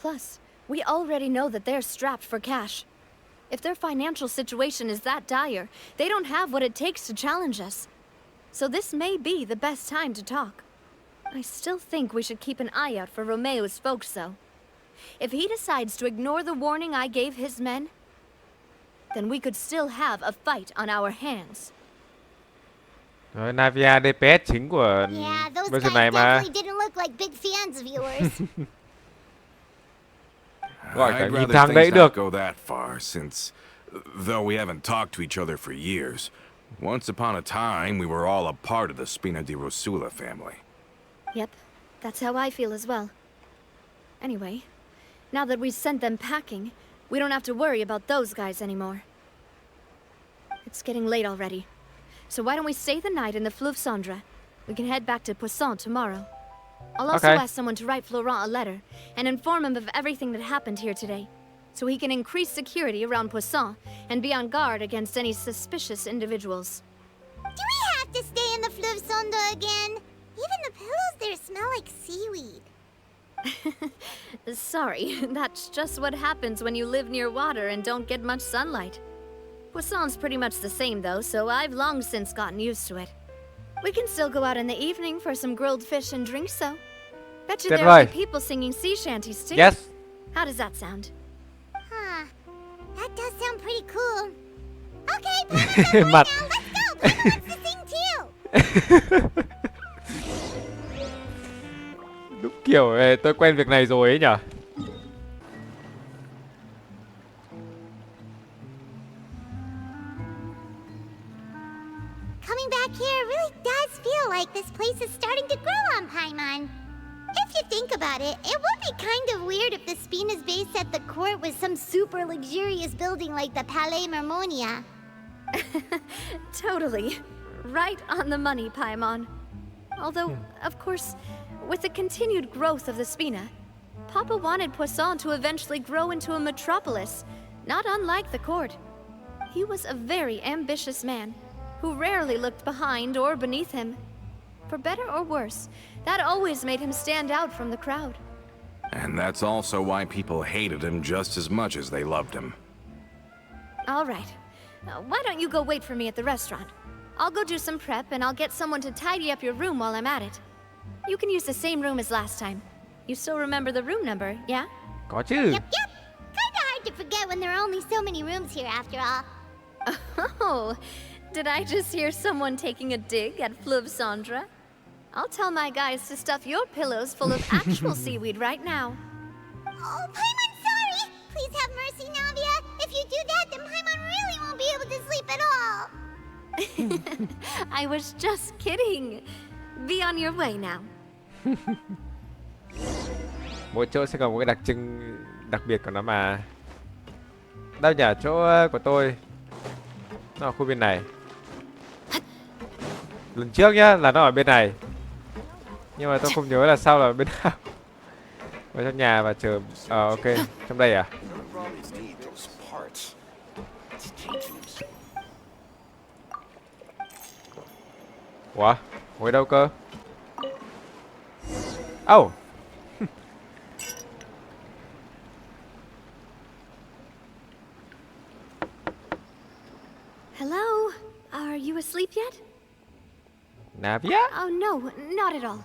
[SPEAKER 2] Plus, we already know that they're strapped for cash. If their financial situation is that dire, they don't have what it takes to challenge us. So this may be the best time to talk. I still think we should keep an eye out for Romeo's folks, though. If he decides to ignore the warning I gave his men, then we could still have a fight on our hands.
[SPEAKER 1] Rồi, Navia DPS chính của
[SPEAKER 3] Yeah, those
[SPEAKER 1] version
[SPEAKER 3] guys
[SPEAKER 1] này mà.
[SPEAKER 3] definitely didn't look like big fans of yours.
[SPEAKER 1] Gọi cả
[SPEAKER 7] I'd
[SPEAKER 1] nhìn
[SPEAKER 7] rather
[SPEAKER 1] thằng đấy
[SPEAKER 7] things
[SPEAKER 1] được.
[SPEAKER 7] not go that far, since, though we haven't talked to each other for years, once upon a time we were all a part of the Spina di Rosula family.
[SPEAKER 2] Yep, that's how I feel as well. Anyway, now that we've sent them packing, we don't have to worry about those guys anymore. It's getting late already. So why don't we stay the night in the Fleuve Cendre? We can head back to Poisson tomorrow. I'll also
[SPEAKER 1] Okay.
[SPEAKER 2] ask someone to write Florent a letter and inform him of everything that happened here today, so he can increase security around Poisson and be on guard against any suspicious individuals.
[SPEAKER 3] Do we have to stay in the Fleuve Cendre again? Even the pillows there smell like seaweed.
[SPEAKER 2] Sorry, that's just what happens when you live near water and don't get much sunlight. Poisson's pretty much the same though, so I've long since gotten used to it. We can still go out in the evening for some grilled fish and drinks though. Bet you
[SPEAKER 1] Tuyệt
[SPEAKER 2] there'll be
[SPEAKER 1] vời.
[SPEAKER 2] people singing sea shanties too.
[SPEAKER 1] Yes.
[SPEAKER 2] How does that sound?
[SPEAKER 3] Huh. That does sound pretty cool. Okay, Paimon, on
[SPEAKER 1] Mặt.
[SPEAKER 3] now. Let's go. Paimon wants to sing too.
[SPEAKER 1] Đúng kiểu tôi quen việc này rồi ấy nhở.
[SPEAKER 3] Coming back here really does feel like this place is starting to grow on Paimon. If you think about it, it would be kind of weird if the Spina's base at the court was some super luxurious building like the Palais Mermonia.
[SPEAKER 2] Totally. Right on the money, Paimon. Although, of course, with the continued growth of the Spina, Papa wanted Poisson to eventually grow into a metropolis, not unlike the court. He was a very ambitious man, who rarely looked behind or beneath him. For better or worse, that always made him stand out from the crowd.
[SPEAKER 7] And that's also why people hated him just as much as they loved him.
[SPEAKER 2] All right. Why don't you go wait for me at the restaurant? I'll go do some prep and I'll get someone to tidy up your room while I'm at it. You can use the same room as last time. You still remember the room number, yeah?
[SPEAKER 1] Có chứ.
[SPEAKER 3] Yep. Kinda hard to forget when there are only so many rooms here after all.
[SPEAKER 2] Oh, did I just hear someone taking a dig at Fleuve Cendre? I'll tell my guys to stuff your pillows full of actual seaweed right now.
[SPEAKER 3] Oh, Paimon, sorry! Please have mercy, Navia. If you do that, then Paimon really won't be able to sleep at all.
[SPEAKER 2] I was just kidding. Be on your way now.
[SPEAKER 1] Mỗi chỗ sẽ có một cái đặc trưng đặc biệt của nó mà. Đâu nhỉ, chỗ của tôi nó ở khu bên này. Lần trước nhá là nó ở bên này, nhưng mà tôi không nhớ là sau là bên nào. Vào trong nhà và chờ. Ok, trong đây à? Ủa, ngồi đâu cơ? Oh.
[SPEAKER 2] Hello? Are you asleep yet?
[SPEAKER 1] Navia?
[SPEAKER 2] Oh, no, not at all.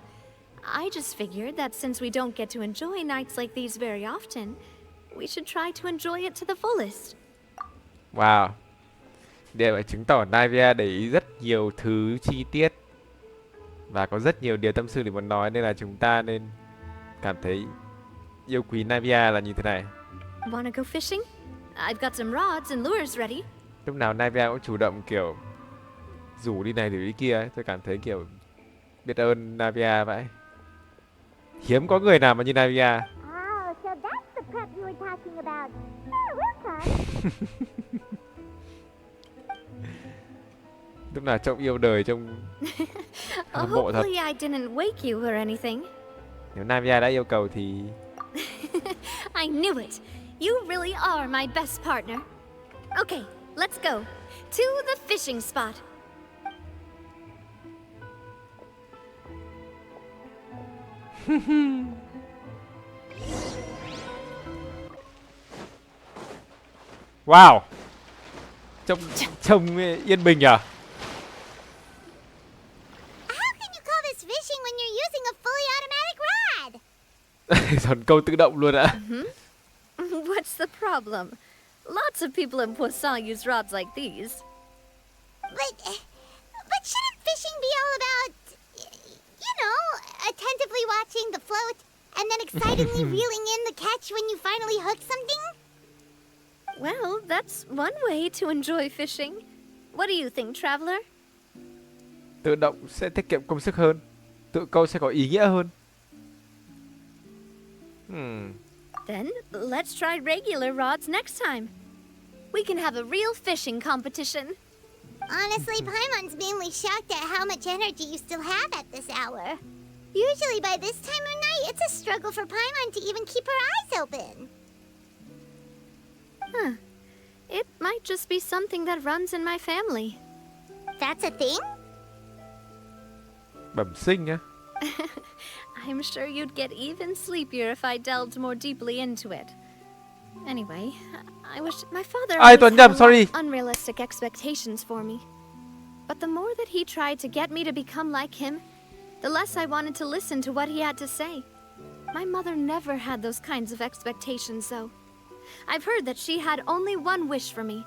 [SPEAKER 2] I just figured that since we don't get to enjoy nights like these very often, we should try to enjoy it to the fullest.
[SPEAKER 1] Wow. Điều này chứng tỏ Navia để ý rất nhiều thứ chi tiết và có rất nhiều điều tâm sự để muốn nói, nên là chúng ta nên cảm thấy yêu quý Navia là như thế này.
[SPEAKER 2] Wanna go fishing? I've got some rods and lures ready.
[SPEAKER 1] Lúc nào Navia cũng chủ động kiểu rủ đi này rủ đi kia ấy. Tôi cảm thấy kiểu biết ơn Navia vậy. Hiếm có người nào mà như Navia.
[SPEAKER 3] Oh, so that's the prep you were talking about. Sure, we'll come.
[SPEAKER 1] Lúc nào trông yêu đời, trông hâm mộ thật.
[SPEAKER 2] Hopefully I didn't wake you or anything.
[SPEAKER 1] Nếu Navia đã yêu cầu thì
[SPEAKER 2] I knew it. You really are my best partner. Okay, let's go. To the fishing spot.
[SPEAKER 1] wow. Trông yên bình à?
[SPEAKER 3] How can you call this fishing when you're using a fully automatic rod?
[SPEAKER 1] Giòn câu tự động luôn ạ.
[SPEAKER 2] What's the problem? Lots of people in Poisson use rods like these.
[SPEAKER 3] But shouldn't fishing be all about, you know, attentively watching the float and then excitedly reeling in the catch when you finally hook something?
[SPEAKER 2] Well, that's one way to enjoy fishing. What do you think, traveler?
[SPEAKER 1] Tự động sẽ tiết kiệm công sức hơn. Tự câu sẽ có ý nghĩa hơn.
[SPEAKER 2] Then let's try regular rods next time. We can have a real fishing competition.
[SPEAKER 3] Honestly, Paimon's mainly shocked at how much energy you still have at this hour. Usually by this time of night, it's a struggle for Paimon to even keep her eyes open.
[SPEAKER 2] Huh. It might just be something that runs in my family.
[SPEAKER 3] That's a thing?
[SPEAKER 1] Bẩm sinh á.
[SPEAKER 2] I'm sure you'd get even sleepier if I delved more deeply into it. Anyway, I wish my father
[SPEAKER 1] Ai,
[SPEAKER 2] always
[SPEAKER 1] Tuấn
[SPEAKER 2] had
[SPEAKER 1] nhầm,
[SPEAKER 2] a lot
[SPEAKER 1] sorry.
[SPEAKER 2] of unrealistic expectations for me. But the more that he tried to get me to become like him, the less I wanted to listen to what he had to say. My mother never had those kinds of expectations, though. I've heard that she had only one wish for me,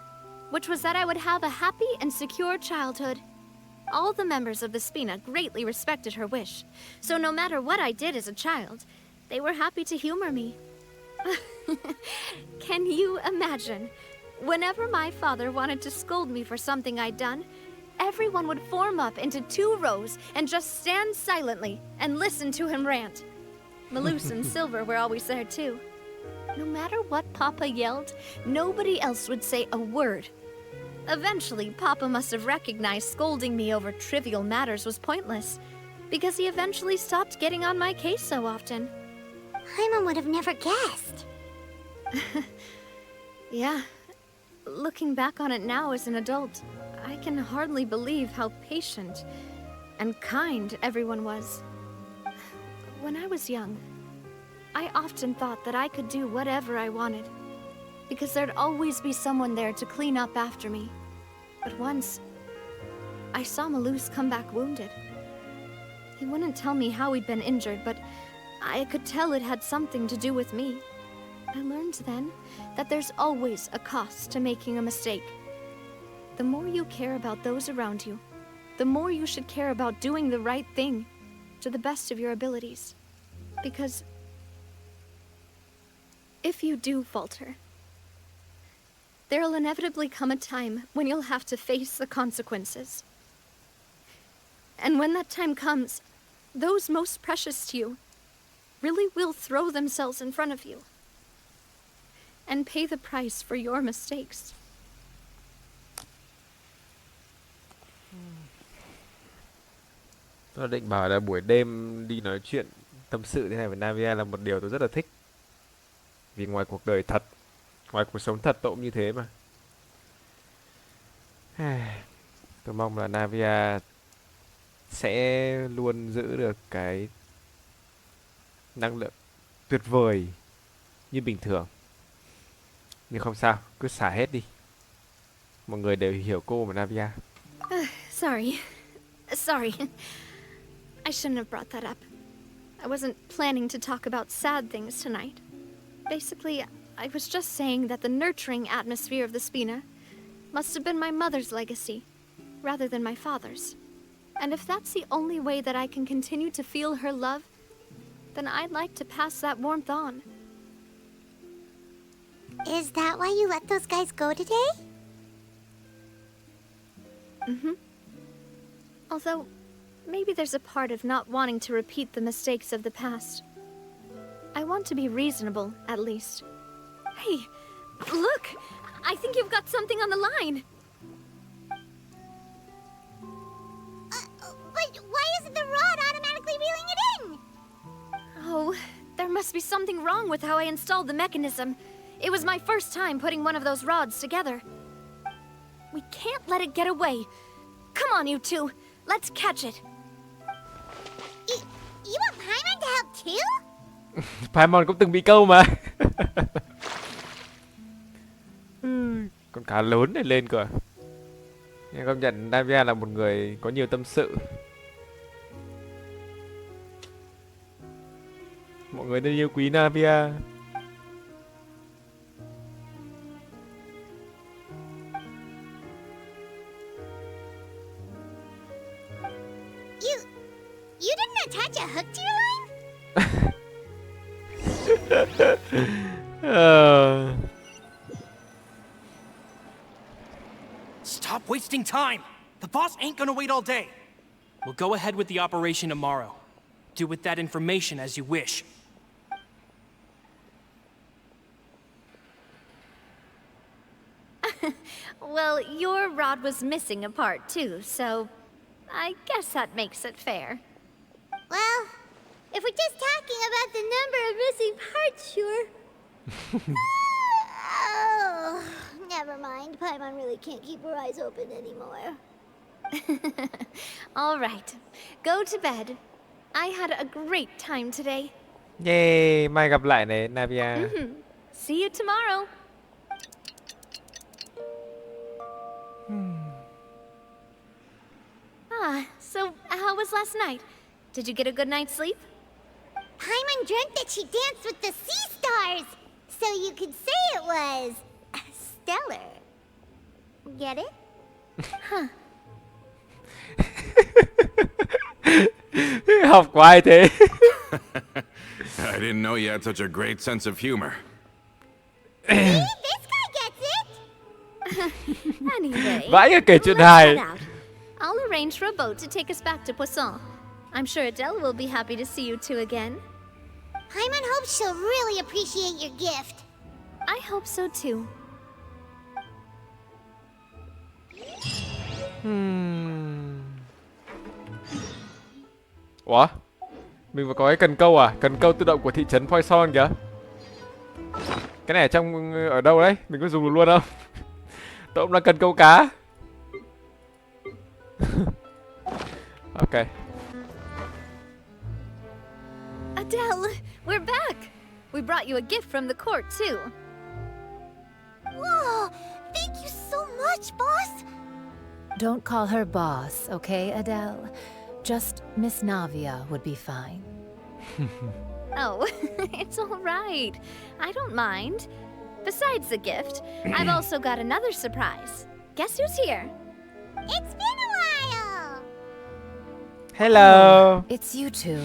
[SPEAKER 2] which was that I would have a happy and secure childhood. All the members of the Spina greatly respected her wish, so no matter what I did as a child, they were happy to humor me. Can you imagine? Whenever my father wanted to scold me for something I'd done, everyone would form up into 2 rows and just stand silently and listen to him rant. Maloose and Silver were always there too. No matter what Papa yelled, nobody else would say a word. Eventually, Papa must have recognized scolding me over trivial matters was pointless, because he eventually stopped getting on my case so often.
[SPEAKER 3] Paimon would have never guessed.
[SPEAKER 2] Yeah. Looking back on it now as an adult, I can hardly believe how patient and kind everyone was. When I was young, I often thought that I could do whatever I wanted, because there'd always be someone there to clean up after me. But once, I saw Maloose come back wounded. He wouldn't tell me how he'd been injured, but I could tell it had something to do with me. I learned then that there's always a cost to making a mistake. The more you care about those around you, the more you should care about doing the right thing to the best of your abilities. Because if you do falter, there'll inevitably come a time when you'll have to face the consequences. And when that time comes, those most precious to you really will throw themselves in front of you and pay the price for your mistakes.
[SPEAKER 1] Tôi định bảo là buổi đêm đi nói chuyện tâm sự thế này với Navia là một điều tôi rất là thích. Vì ngoài cuộc đời thật, ngoài cuộc sống thật tôi cũng như thế mà. Tôi mong là Navia sẽ luôn giữ được cái năng lượng tuyệt vời như bình thường. Nhưng không sao, cứ xả hết đi. Mọi người đều hiểu cô mà Navia.
[SPEAKER 2] Sorry. I shouldn't have brought that up. I wasn't planning to talk about sad things tonight. Basically, I was just saying that the nurturing atmosphere of the Spina must have been my mother's legacy, rather than my father's. And if that's the only way that I can continue to feel her love, then I'd like to pass that warmth on.
[SPEAKER 3] Is that why you let those guys go today?
[SPEAKER 2] Mm-hmm. Although, maybe there's a part of not wanting to repeat the mistakes of the past. I want to be reasonable, at least. Hey, look! I think you've got something on the line!
[SPEAKER 3] But why isn't the rod automatically reeling it in?
[SPEAKER 2] Oh, there must be something wrong with how I installed the mechanism. It was my first time putting one of those rods together. We can't let it get away. Come on, you two. Let's catch it.
[SPEAKER 3] You want Paimon to help too?
[SPEAKER 1] Paimon cũng từng bị câu mà. Con cá lớn này lên cơ. Nhưng công nhận Navia là một người có nhiều tâm sự. Mọi người nên yêu quý Navia.
[SPEAKER 3] You didn't attach a hook to your line?
[SPEAKER 5] Stop wasting time! The boss ain't gonna wait all day. We'll go ahead with the operation tomorrow. Do with that information as you wish.
[SPEAKER 2] Well, your rod was missing a part too, so I guess that makes it fair.
[SPEAKER 3] Well, if we're just talking about the number of missing parts, sure. Oh, never mind. Paimon really can't keep her eyes open anymore.
[SPEAKER 2] All right, go to bed. I had a great time today.
[SPEAKER 1] Yeah, mai gặp lại này Navia.
[SPEAKER 2] See you tomorrow. So how was last night? Did you get a good night's sleep?
[SPEAKER 3] Paimon dreamt that she danced with the sea stars, so you could say it was stellar. Get it?
[SPEAKER 1] Học của ai thế?
[SPEAKER 7] I didn't know you had such a great sense of humor.
[SPEAKER 3] See, this guy gets it.
[SPEAKER 2] Anyway,
[SPEAKER 1] Vãi cả kể chuyện
[SPEAKER 2] let's
[SPEAKER 1] hài.
[SPEAKER 2] head out. I'll arrange for a boat to take us back to Poisson. I'm sure Adele will be happy to see you two again.
[SPEAKER 3] Paimon hopes she'll really appreciate your gift.
[SPEAKER 2] I hope so too.
[SPEAKER 1] Ủa? Mình phải có cái cần câu à? Cần câu tự động của thị trấn Poisson kìa. Cái này ở đâu đấy? Mình có dùng được luôn không? Tôi cũng đang cần câu cá. Ok.
[SPEAKER 2] Adele, we're back. We brought you a gift from the court too.
[SPEAKER 3] Whoa, thank you so much, boss.
[SPEAKER 9] Don't call her boss, okay, Adele? Just Miss Navia would be fine.
[SPEAKER 2] Oh, it's all right. I don't mind. Besides the gift, I've also got another surprise. Guess who's here?
[SPEAKER 3] It's been a while.
[SPEAKER 1] Hello.
[SPEAKER 9] It's you two.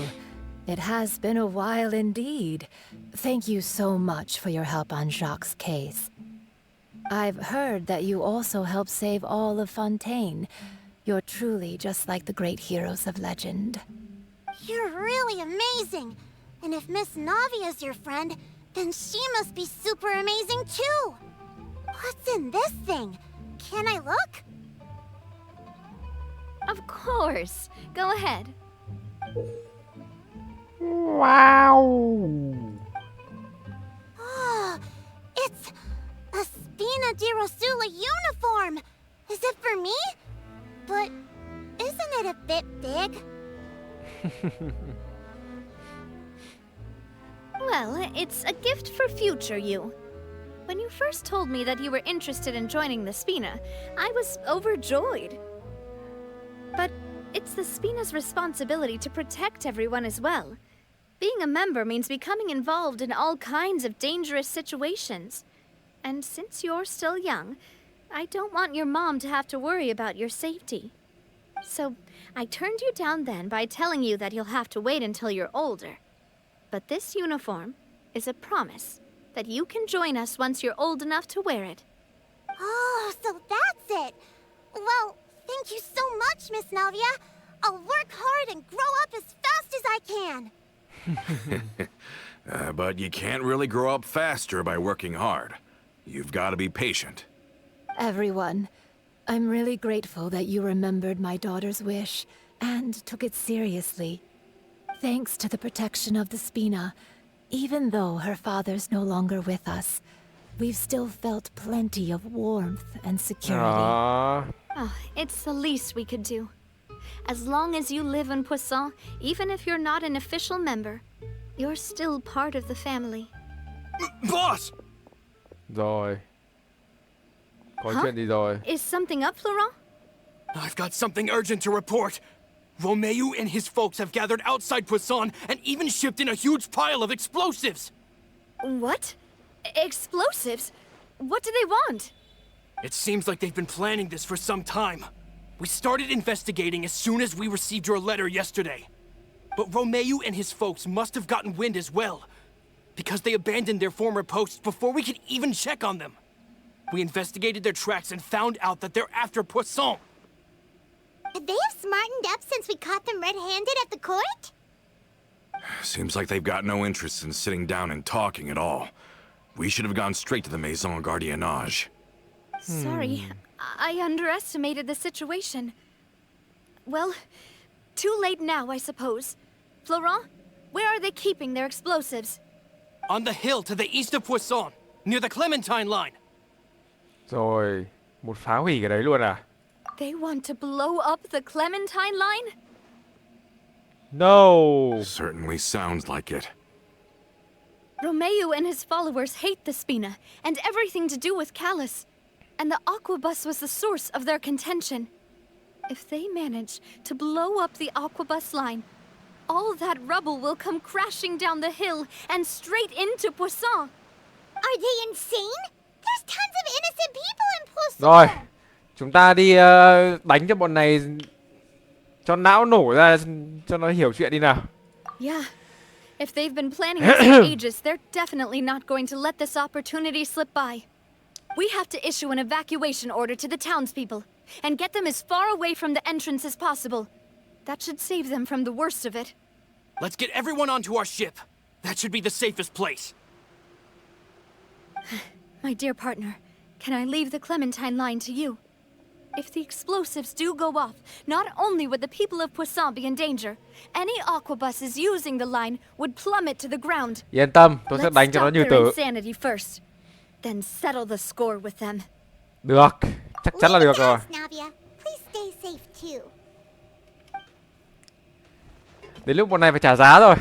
[SPEAKER 9] It has been a while indeed. Thank you so much for your help on Jacques' case. I've heard that you also helped save all of Fontaine. You're truly just like the great heroes of legend.
[SPEAKER 3] You're really amazing. And if Miss Navia's your friend, then she must be super amazing too. What's in this thing? Can I look?
[SPEAKER 2] Of course. Go ahead.
[SPEAKER 1] Wow.
[SPEAKER 3] Oh, it's a Spina di Rosula uniform. Is it for me? But isn't it a bit big?
[SPEAKER 2] Well, it's a gift for future you. When you first told me that you were interested in joining the Spina, I was overjoyed. But it's the Spina's responsibility to protect everyone as well. Being a member means becoming involved in all kinds of dangerous situations. And since you're still young, I don't want your mom to have to worry about your safety. So, I turned you down then by telling you that you'll have to wait until you're older. But this uniform is a promise that you can join us once you're old enough to wear it.
[SPEAKER 3] Oh, so that's it. Well, thank you so much, Miss Navia. I'll work hard and grow up as fast as I can.
[SPEAKER 7] But you can't really grow up faster by working hard. You've got to be patient.
[SPEAKER 9] Everyone, I'm really grateful that you remembered my daughter's wish and took it seriously. Thanks to the protection of the Spina, even though her father's no longer with us, we've still felt plenty of warmth and security.
[SPEAKER 1] Aww.
[SPEAKER 2] Oh, it's the least we could do. As long as you live in Poisson, even if you're not an official member, you're still part of the family.
[SPEAKER 5] Boss!
[SPEAKER 1] Rồi. Có
[SPEAKER 2] Hả?
[SPEAKER 1] chuyện gì rồi?
[SPEAKER 2] Is something up, Florent?
[SPEAKER 5] I've got something urgent to report. Romeu and his folks have gathered outside Poisson and even shipped in a huge pile of explosives.
[SPEAKER 2] What? Explosives? What do they want?
[SPEAKER 5] It seems like they've been planning this for some time. We started investigating as soon as we received your letter yesterday. But Romeu and his folks must have gotten wind as well, because they abandoned their former posts before we could even check on them. We investigated their tracks and found out that they're after Poisson.
[SPEAKER 3] They have smartened up since we caught them red-handed at the court?
[SPEAKER 7] Seems like they've got no interest in sitting down and talking at all. We should have gone straight to the Maison Gardiennage.
[SPEAKER 2] Sorry, I underestimated the situation. Well, too late now, I suppose. Florent, where are they keeping their explosives?
[SPEAKER 5] On the hill to the east of Poisson, near the Clementine line.
[SPEAKER 1] Rồi, một phá hủy cái đấy luôn à?
[SPEAKER 2] They want to blow up the Clementine line?
[SPEAKER 1] No.
[SPEAKER 7] Certainly sounds like it.
[SPEAKER 2] Romeo and his followers hate the Spina and everything to do with Callus. And the Aquabus was the source of their contention. If they manage to blow up the Aquabus line, all that rubble will come crashing down the hill and straight into Poisson.
[SPEAKER 3] Are they insane? There's tons of innocent people in Poisson.
[SPEAKER 1] Rồi, chúng ta đi đánh cho bọn này cho não nổ ra, cho nó hiểu chuyện đi nào.
[SPEAKER 2] Yeah. If they've been planning this for ages, they're definitely not going to let this opportunity slip by. We have to issue an evacuation order to the townspeople and get them as far away from the entrance as possible. That should save them from the worst of it.
[SPEAKER 5] Let's get everyone onto our ship. That should be the safest place.
[SPEAKER 2] My dear partner, can I leave the Clementine line to you? If the explosives do go off, not only would the people of Poisson be in danger, any Aquabuses using the line would plummet to the ground.
[SPEAKER 1] Yên tâm, tôi sẽ
[SPEAKER 2] Let's
[SPEAKER 1] đánh cho nó
[SPEAKER 2] stop
[SPEAKER 1] như
[SPEAKER 2] their
[SPEAKER 1] tử.
[SPEAKER 2] insanity first, then settle the score with them.
[SPEAKER 1] Được, chắc chắn là
[SPEAKER 3] Leave
[SPEAKER 1] được
[SPEAKER 3] it to
[SPEAKER 1] rồi.
[SPEAKER 3] us, Navia. Please stay safe too.
[SPEAKER 1] Đến lúc bọn này phải trả giá rồi.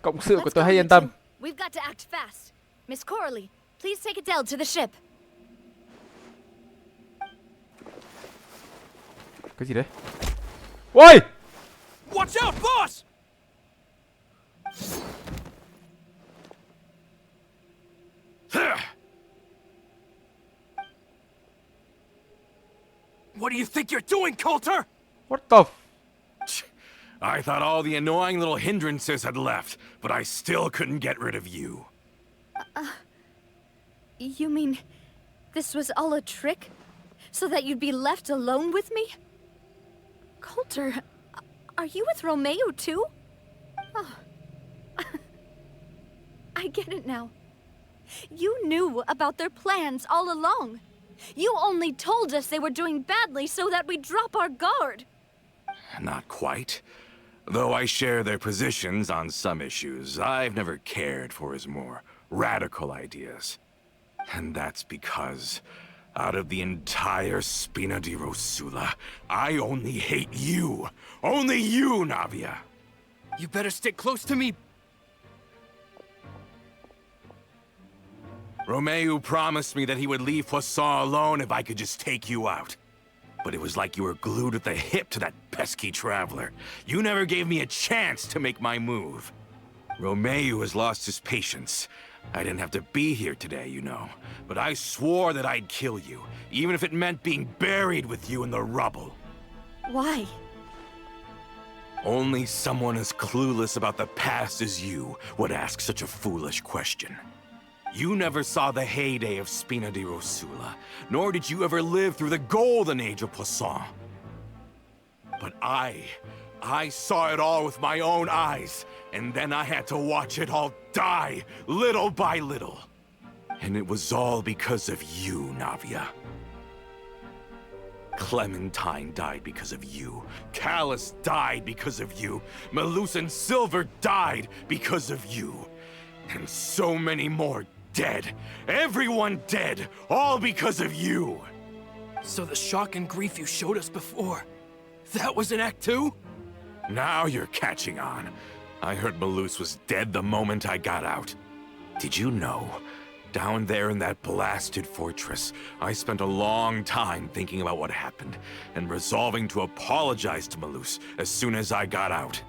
[SPEAKER 1] Cộng sự của
[SPEAKER 2] Let's
[SPEAKER 1] tôi
[SPEAKER 2] go,
[SPEAKER 1] hay
[SPEAKER 2] you
[SPEAKER 1] yên tâm.
[SPEAKER 2] two. We've got to act fast. Miss Coralie, please take Adele to the ship.
[SPEAKER 1] Cái gì đấy? Ôi!
[SPEAKER 5] Watch out, boss! What do you think you're doing, Coulter?
[SPEAKER 1] What the
[SPEAKER 7] I thought all the annoying little hindrances had left, but I still couldn't get rid of you.
[SPEAKER 2] You mean this was all a trick? So that you'd be left alone with me? Coulter, are you with Romeo too? Oh. I get it now. You knew about their plans all along. You only told us they were doing badly so that we'd drop our guard.
[SPEAKER 7] Not quite. Though I share their positions on some issues, I've never cared for his more radical ideas. And that's because, out of the entire Spina di Rosula, I only hate you. Only you, Navia.
[SPEAKER 5] You better stick close to me.
[SPEAKER 7] Romeo promised me that he would leave Poisson alone if I could just take you out. But it was like you were glued at the hip to that pesky traveler. You never gave me a chance to make my move. Romeo has lost his patience. I didn't have to be here today, you know. But I swore that I'd kill you, even if it meant being buried with you in the rubble.
[SPEAKER 2] Why?
[SPEAKER 7] Only someone as clueless about the past as you would ask such a foolish question. You never saw the heyday of Spina di Rosula, nor did you ever live through the golden age of Poisson. But I saw it all with my own eyes, and then I had to watch it all die, little by little. And it was all because of you, Navia. Clementine died because of you. Callus died because of you. Malus and Silver died because of you. And so many more dead. Everyone dead, all because of you.
[SPEAKER 5] So the shock and grief you showed us before, that was in Act 2?
[SPEAKER 7] Now you're catching on. I heard Malus was dead the moment I got out. Did you know? Down there in that blasted fortress, I spent a long time thinking about what happened, and resolving to apologize to Malus as soon as I got out.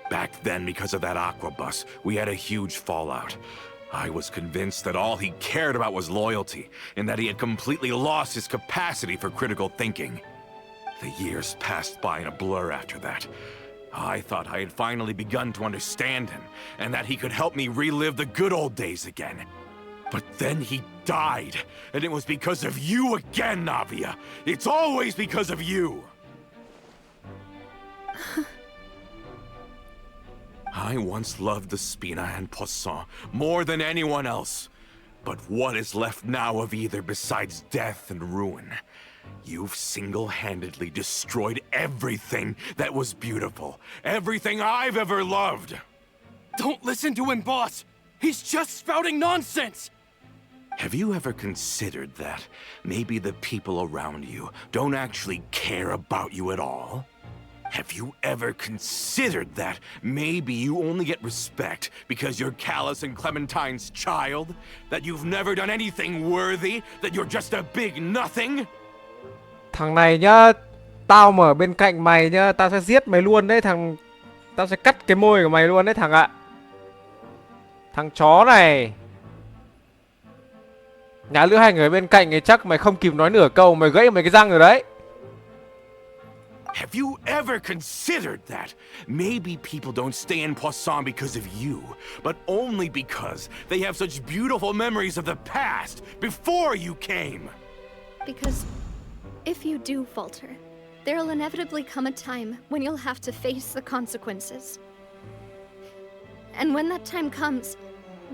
[SPEAKER 7] Back then, because of that Aquabus, we had a huge fallout. I was convinced that all he cared about was loyalty, and that he had completely lost his capacity for critical thinking. The years passed by in a blur after that. I thought I had finally begun to understand him, and that he could help me relive the good old days again. But then he died, and it was because of you again, Navia. It's always because of you. I once loved the Spina and Poisson more than anyone else. But what is left now of either besides death and ruin? You've single-handedly destroyed everything that was beautiful. Everything I've ever loved.
[SPEAKER 5] Don't listen to him, boss! He's just spouting nonsense!
[SPEAKER 7] Have you ever considered that maybe the people around you don't actually care about you at all? Have you ever considered that maybe you only get respect because you're Callus and Clementine's child? That you've never done anything worthy? That you're just a big nothing?
[SPEAKER 1] Thằng này nhá, tao mà ở bên cạnh mày nhá, tao sẽ giết mày luôn đấy thằng. Tao sẽ cắt cái môi của mày luôn đấy thằng ạ. Thằng chó này. Nhá lứa hai người bên cạnh ấy chắc mày không kịp nói nửa câu mày gãy mày cái răng rồi đấy.
[SPEAKER 7] Have you ever considered that? Maybe people don't stay in Poisson because of you, but only because they have such beautiful memories of the past before you came.
[SPEAKER 2] Because if you do falter, there'll inevitably come a time when you'll have to face the consequences. And when that time comes,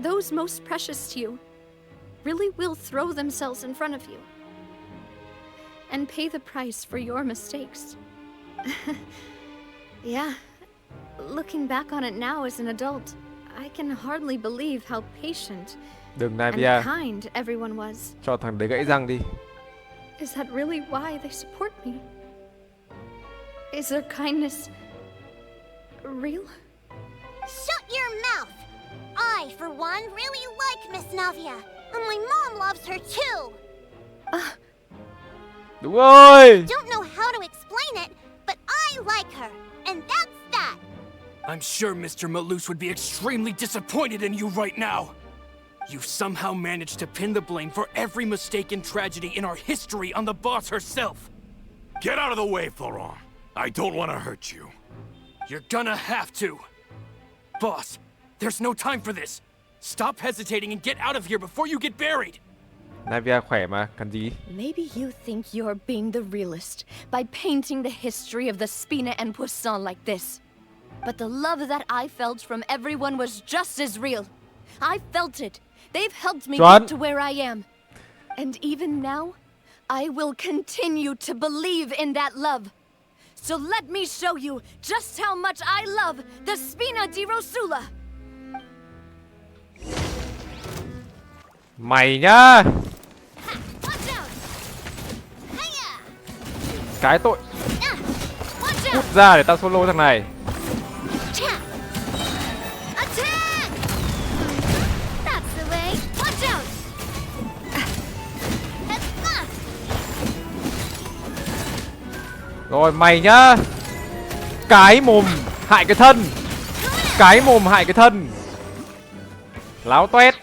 [SPEAKER 2] those most precious to you really will throw themselves in front of you and pay the price for your mistakes. Yeah, looking back on it now as an adult, I can hardly believe how patient
[SPEAKER 1] Đừng
[SPEAKER 2] and
[SPEAKER 1] Navia,
[SPEAKER 2] kind everyone was.
[SPEAKER 1] cho thằng đấy gãy răng đi.
[SPEAKER 2] Is that really why they support me? Is their kindness real?
[SPEAKER 3] Shut your mouth! I, for one, really like Miss Navia, and my mom loves her too.
[SPEAKER 1] Đúng rồi.
[SPEAKER 3] Don't know how to explain it, but I like her, and that's that.
[SPEAKER 5] I'm sure Mr. Malus would be extremely disappointed in you right now. You somehow managed to pin the blame for every mistake and tragedy in our history on the boss herself.
[SPEAKER 7] Get out of the way, Florent. I don't want to hurt you.
[SPEAKER 5] You're gonna have to. Boss, there's no time for this. Stop hesitating and get out of here before you get buried.
[SPEAKER 1] Navia khỏe mà, cần gì?
[SPEAKER 4] Maybe you think you're being the realist by painting the history of the Spina and Poisson like this. But the love that I felt from everyone was just as real. I felt it. They've helped me
[SPEAKER 1] Chuẩn.
[SPEAKER 4] get to where I am. And even now, I will continue to believe in that love. So let me show you just how much I love the Spina di Rosula.
[SPEAKER 1] Mày nhá.
[SPEAKER 3] Watch out! Hiya!
[SPEAKER 1] Cái tội.
[SPEAKER 3] Watch
[SPEAKER 1] Cút
[SPEAKER 3] out!
[SPEAKER 1] ra để tao solo thằng này.
[SPEAKER 3] Cha! Attack! That's the way. Watch out!
[SPEAKER 1] Rồi mày nhá. Cái mồm hại cái thân. Cái mồm hại cái thân. Láo toét.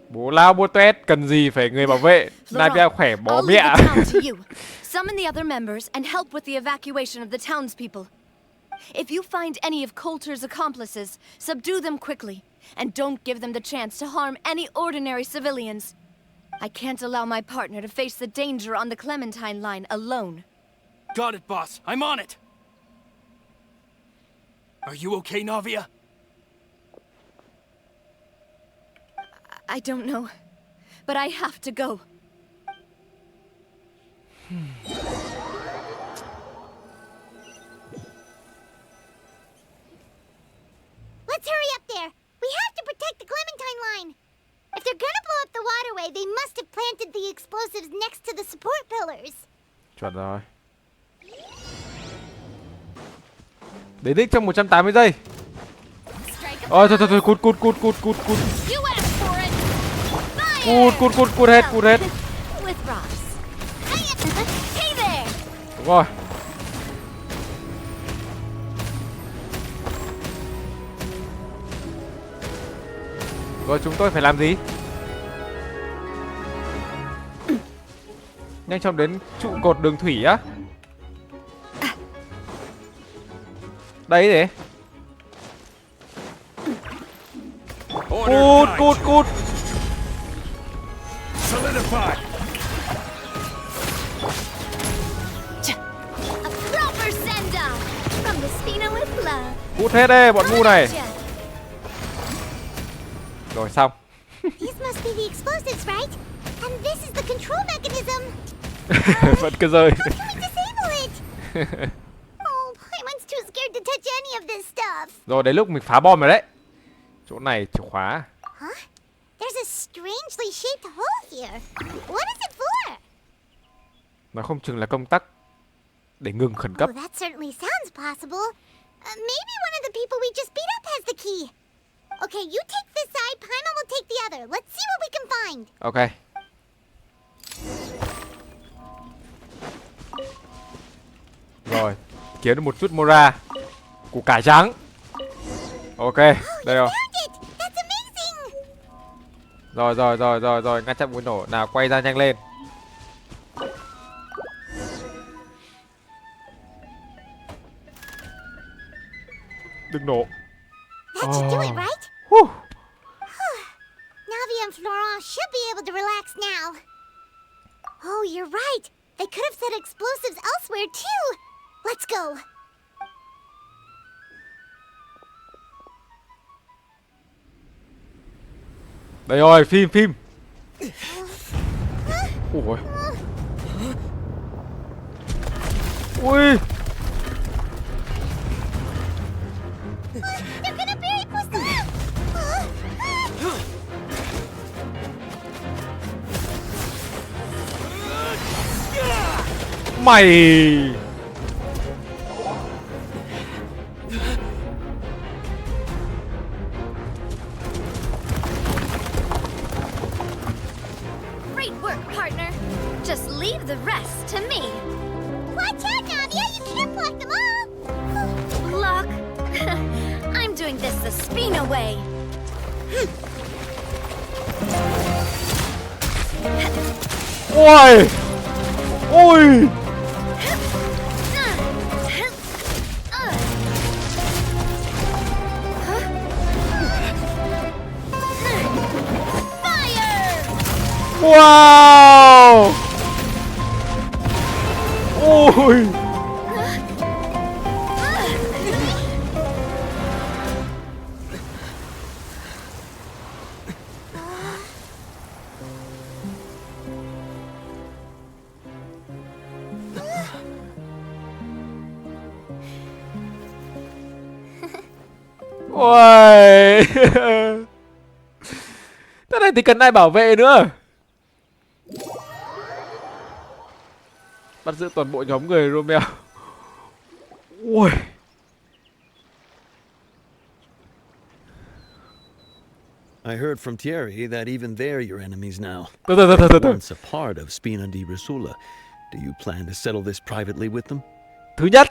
[SPEAKER 1] Bố lao bố toét, cần gì phải người bảo vệ. Navia khỏe bó
[SPEAKER 4] I'll leave
[SPEAKER 1] mẹ.
[SPEAKER 4] the town to you. Summon the other members and help with the evacuation of the townspeople. If you find any of Coulter's accomplices, subdue them quickly, and don't give them the chance to harm any ordinary civilians. I can't allow my partner to face the danger on the Clementine line alone.
[SPEAKER 5] Got it, boss. I'm on it. Are you okay, Navia?
[SPEAKER 4] I don't know, but I have to go.
[SPEAKER 3] Let's hurry up there. We have to protect the Clementine line. If they're gonna blow up the waterway, they must have planted the explosives next to the support pillars.
[SPEAKER 1] Chuẩn rồi. Đến đích trong 180 giây. Thôi thôi cút.
[SPEAKER 3] You asked for it.
[SPEAKER 1] Cút hết.
[SPEAKER 3] With Ross. Hey there.
[SPEAKER 1] Đúng rồi. Rồi chúng tôi phải làm gì? Nhanh chóng đến trụ cột đường thủy á. Đấy để. Cút.
[SPEAKER 8] Solidify.
[SPEAKER 3] A proper send down from the Spina with love.
[SPEAKER 1] Cút hết đây bọn ngu này. Rồi xong.
[SPEAKER 3] These must be the explosives, right? And this is the control mechanism.
[SPEAKER 1] Vẫn cứ rơi.
[SPEAKER 3] How can we disable it? Oh, Paimon's too scared to touch any of this stuff.
[SPEAKER 1] Rồi đến lúc mình phá bom rồi đấy. Chỗ này chìa khóa.
[SPEAKER 3] Huh? There's a strangely shaped hole here. What is it for?
[SPEAKER 1] Nó không chừng là công tắc để ngừng khẩn cấp.
[SPEAKER 3] Oh, that certainly sounds possible. Maybe one of the people we just beat up has the key. Okay, you take this side, Paimon will take the other. Let's see what we can find.
[SPEAKER 1] Ok. Rồi, kiếm được một chút Mora. Củ cải trắng. Ok, đây rồi.
[SPEAKER 3] Found it! That's amazing!
[SPEAKER 1] Rồi, ngăn chặn vụ nổ. Nào, quay ra nhanh lên. Đừng nổ.
[SPEAKER 3] That should do it, right?
[SPEAKER 1] Whew.
[SPEAKER 3] Navi and Florent should be able to relax now. Oh, you're right. They could have set explosives elsewhere, too. Let's go.
[SPEAKER 1] Đây rồi, phim. Ui. Ui.
[SPEAKER 3] They're gonna bury Poisson!
[SPEAKER 1] Mày.
[SPEAKER 4] Great work, partner. Just leave the rest to me.
[SPEAKER 3] Watch out, Navia! You can't block them all!
[SPEAKER 4] Block. I'm doing this the Spina way.
[SPEAKER 1] Ôi. Ôi.
[SPEAKER 4] Fire!
[SPEAKER 1] Wow. Ôi. Ôi. Thế này thì cần ai bảo vệ nữa. Bắt giữ toàn bộ nhóm người Romeo. Ui.
[SPEAKER 10] I heard from Thierry that even they're your enemies now.
[SPEAKER 1] Từ.
[SPEAKER 10] Once a part of Spina di Rosula. Do you plan to settle this privately with them?
[SPEAKER 1] Thứ nhất,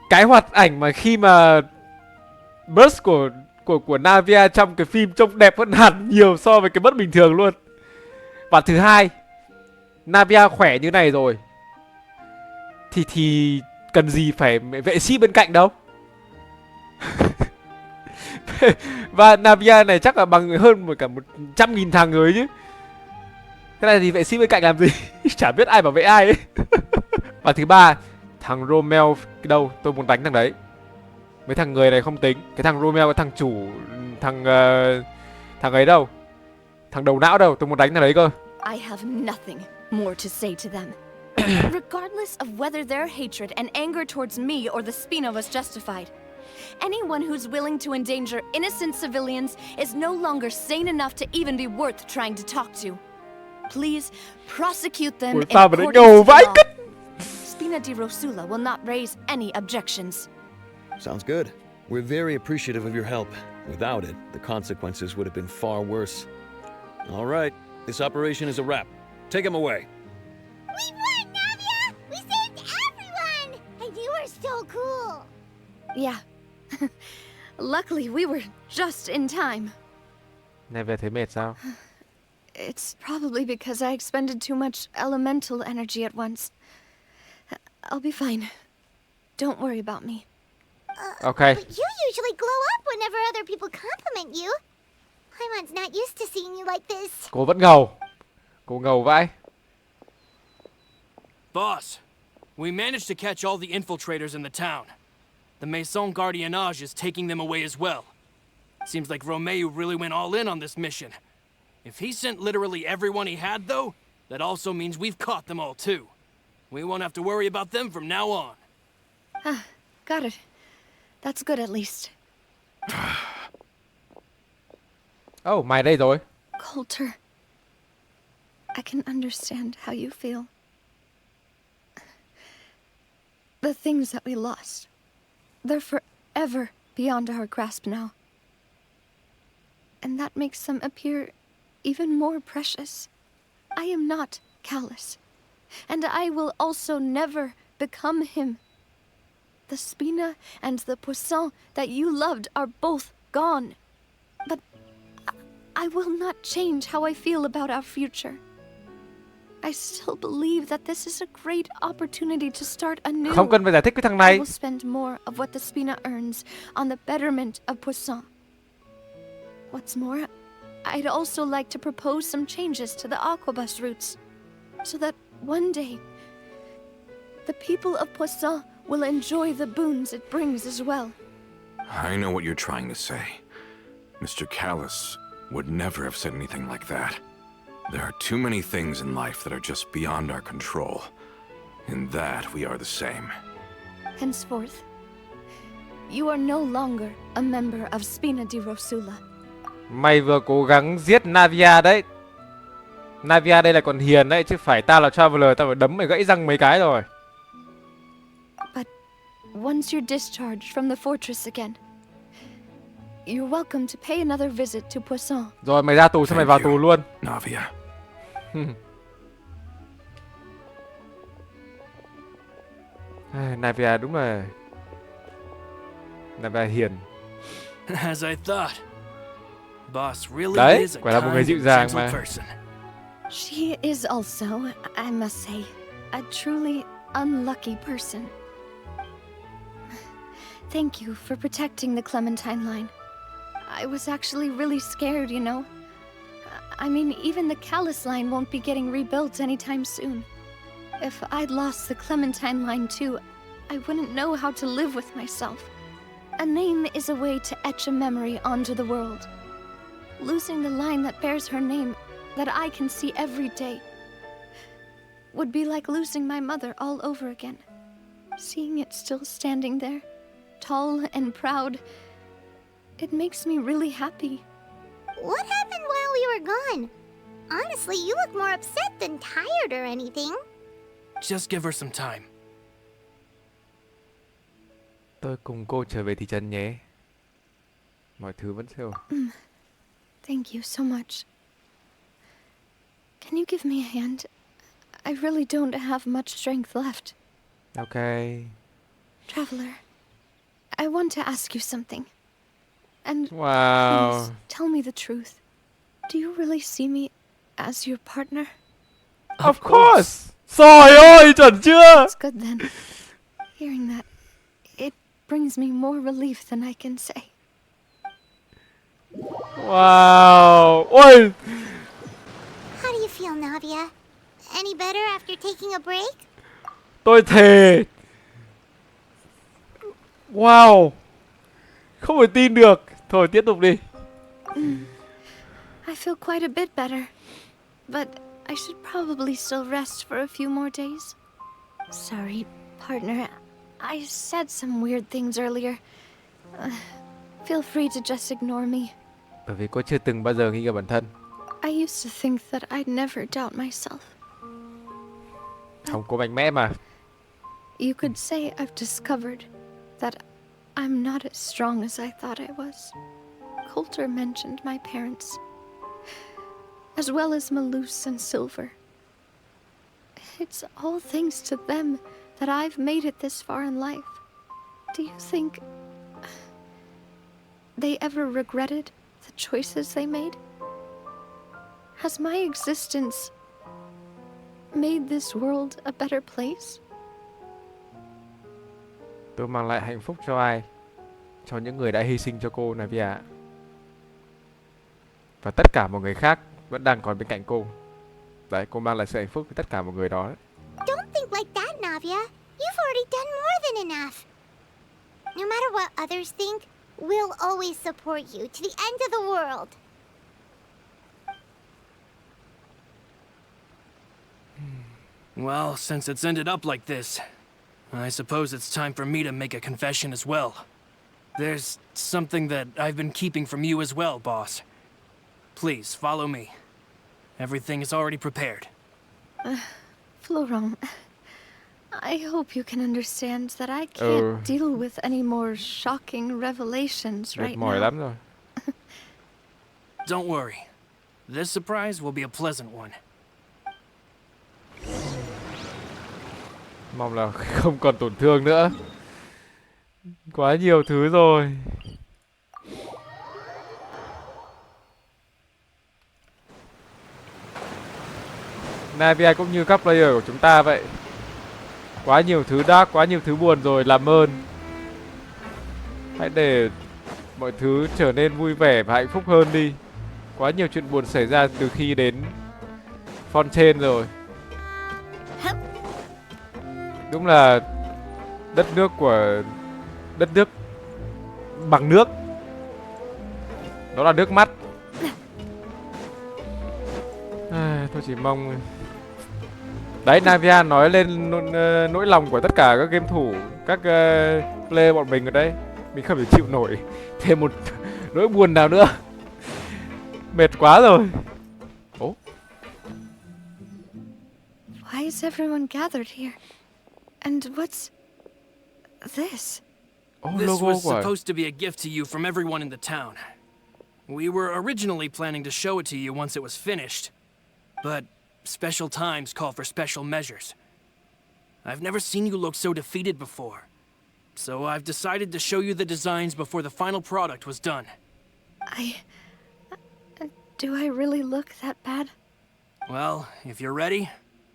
[SPEAKER 1] cái hoạt ảnh mà khi mà burst của Navia trong cái phim trông đẹp hơn hẳn nhiều so với cái bất bình thường luôn. Và thứ hai, Navia khỏe như này rồi thì cần gì phải vệ sĩ bên cạnh đâu. Và Navia này chắc là bằng hơn cả 100.000 thằng rồi chứ. Thế này thì vệ sĩ bên cạnh làm gì? Chả biết ai bảo vệ ai ấy. Và thứ ba, thằng Romeo đâu, tôi muốn đánh thằng đấy. Mấy thằng người này không tính. Cái thằng Romeo, cái thằng chủ, thằng ấy đâu, thằng đầu não đâu, tôi muốn đánh thằng đấy cơ.
[SPEAKER 4] I have nothing more to say to them. Regardless of whether their hatred and anger towards me or the Spina was justified, anyone who's willing to endanger innocent civilians is no longer sane enough to even be worth trying to talk to. Please prosecute them in
[SPEAKER 1] Sao mà lại
[SPEAKER 4] accordance
[SPEAKER 1] ngầu
[SPEAKER 4] to the
[SPEAKER 1] vãi
[SPEAKER 4] law.
[SPEAKER 1] cứt.
[SPEAKER 4] Spina di Rosula will not raise any objections.
[SPEAKER 10] Sounds good. We're very appreciative of your help. Without it, the consequences would have been far worse. All right, this operation is a wrap. Take him away.
[SPEAKER 3] We won, Navia! We saved everyone! And you were so cool!
[SPEAKER 4] Yeah. Luckily, we were just in time.
[SPEAKER 1] Này về thấy mệt sao?
[SPEAKER 4] It's probably because I expended too much elemental energy at once. I'll be fine. Don't worry about me.
[SPEAKER 1] Ok.
[SPEAKER 3] But you usually glow up whenever other people compliment you. Paimon's not used to seeing you like this.
[SPEAKER 1] Cô vẫn ngầu. Cô ngầu vãi.
[SPEAKER 5] Boss, we managed to catch all the infiltrators in the town. The Maison Gardiennage is taking them away as well. Seems like Romeo really went all in on this mission. If he sent literally everyone he had, though, that also means we've caught them all too. We won't have to worry about them from now on.
[SPEAKER 4] Got it. That's good at least.
[SPEAKER 1] Oh, mày đây rồi.
[SPEAKER 4] Coulter. I can understand how you feel. The things that we lost, they're forever beyond our grasp now. And that makes them appear even more precious. I am not callous, and I will also never become him. The Spina and the Poisson that you loved are both gone. But I will not change how I feel about our future. I still believe that this is a great opportunity to start anew.
[SPEAKER 1] Không cần phải giải thích với thằng
[SPEAKER 4] I
[SPEAKER 1] này.
[SPEAKER 4] will spend more of what the Spina earns on the betterment of Poisson. What's more, I'd also like to propose some changes to the Aquabus routes, so that one day, the people of Poisson will enjoy the boons it brings as well.
[SPEAKER 7] I know what you're trying to say. Mr. Callus would never have said anything like that. There are too many things in life that are just beyond our control. In that, we are the same.
[SPEAKER 4] Henceforth, you are no longer a member of Spina di Rosula.
[SPEAKER 1] Mày vừa cố gắng giết Navia đấy. Navia đây là còn hiền đấy, chứ phải tao là Traveler tao phải đấm mày gãy răng mấy cái rồi.
[SPEAKER 4] But once you're discharged from the fortress again, you're welcome to pay another visit to Poisson.
[SPEAKER 1] Rồi mày ra tù xong mày vào tù luôn.
[SPEAKER 7] Navia.
[SPEAKER 1] Navia đúng là Navia hiền.
[SPEAKER 5] As I thought. Boss really
[SPEAKER 1] Đấy,
[SPEAKER 5] is a
[SPEAKER 1] quả là một người
[SPEAKER 5] kind
[SPEAKER 1] dịu
[SPEAKER 5] and
[SPEAKER 1] dàng
[SPEAKER 5] gentle
[SPEAKER 1] mà.
[SPEAKER 5] person.
[SPEAKER 4] She is also, I must say, a truly unlucky person. Thank you for protecting the Clementine line. I was actually really scared, you know. I mean, even the Callus line won't be getting rebuilt anytime soon. If I'd lost the Clementine line too, I wouldn't know how to live with myself. A name is a way to etch a memory onto the world. Losing the line that bears her name, that I can see every day, would be like losing my mother all over again. Seeing it still standing there, tall and proud, it makes me really happy.
[SPEAKER 3] What happened while we were gone? Honestly, you look more upset than tired or anything.
[SPEAKER 5] Just give her some time.
[SPEAKER 1] Tôi cùng cô trở về thị trấn nhé. Mọi thứ vẫn sẽ ổn.
[SPEAKER 4] Thank you so much. Can you give me a hand? I really don't have much strength left.
[SPEAKER 1] Okay.
[SPEAKER 4] Traveler, I want to ask you something. And
[SPEAKER 1] Wow.
[SPEAKER 4] please, tell me the truth. Do you really see me as your partner?
[SPEAKER 1] Of course. Trời ơi, chuẩn chưa?
[SPEAKER 4] It's good then. Hearing that, it brings me more relief than I can say.
[SPEAKER 1] Wow. Ôi.
[SPEAKER 3] How do you feel, Navia? Any better after taking a break?
[SPEAKER 1] Tôi thề. Wow. Không thể tin được. Thôi tiếp tục đi.
[SPEAKER 4] I feel quite a bit better. But I should probably still rest for a few more days. Sorry, partner. I said some weird things earlier. Feel free to just ignore me.
[SPEAKER 1] Bởi vì cô chưa từng bao giờ nghi ngờ bản thân.
[SPEAKER 4] I used to think that I'd never doubt myself.
[SPEAKER 1] Không, cô mạnh mẽ mà.
[SPEAKER 4] You could say I've discovered that I'm not as strong as I thought I was. Coulter mentioned my parents, as well as Malus and Silver. It's all thanks to them that I've made it this far in life. Do you think they ever regretted the choices they made? Has my existence made this world a better place?
[SPEAKER 1] Tôi mang lại hạnh phúc cho ai? Cho những người đã hy sinh cho cô, Navia. Và tất cả mọi người khác vẫn đang còn bên cạnh cô. Đấy, cô mang lại sự hạnh phúc với tất cả mọi người đó.
[SPEAKER 3] Don't think like that, Navia. You've already done more than enough. No matter what others think, we'll always support you to the end of the world.
[SPEAKER 5] Well, since it's ended up like this, I suppose it's time for me to make a confession as well. There's something that I've been keeping from you as well, boss. Please, follow me. Everything is already prepared.
[SPEAKER 4] Florent, I hope you can understand that I can't deal with any more shocking revelations
[SPEAKER 1] Mệt
[SPEAKER 4] right
[SPEAKER 1] mỏi
[SPEAKER 4] now.
[SPEAKER 1] lắm rồi.
[SPEAKER 5] Don't worry. This surprise will be a pleasant one.
[SPEAKER 1] Mong là không còn tổn thương nữa. Quá nhiều thứ rồi. Navia cũng như các player của chúng ta vậy. Quá nhiều thứ dark, quá nhiều thứ buồn rồi, làm ơn hãy để mọi thứ trở nên vui vẻ và hạnh phúc hơn đi. Quá nhiều chuyện buồn xảy ra từ khi đến Fontaine rồi. Đúng là đất nước bằng nước. Đó là nước mắt. Tôi chỉ mong đấy, Navia nói lên nỗi lòng của tất cả các game thủ, các player bọn mình ở đây. Mình không thể chịu nổi thêm một nỗi buồn nào nữa. Mệt quá rồi. Ồ.
[SPEAKER 4] Why is everyone gathered here? And what's this?
[SPEAKER 5] This
[SPEAKER 1] Logo
[SPEAKER 5] was
[SPEAKER 1] của
[SPEAKER 5] supposed to be a gift to you from everyone in the town. We were originally planning to show it to you once it was finished, but special times call for special measures. I've never seen you look so defeated before, so I've decided to show you the designs before the final product was done.
[SPEAKER 4] Do I really look that bad?
[SPEAKER 5] Well, if you're ready,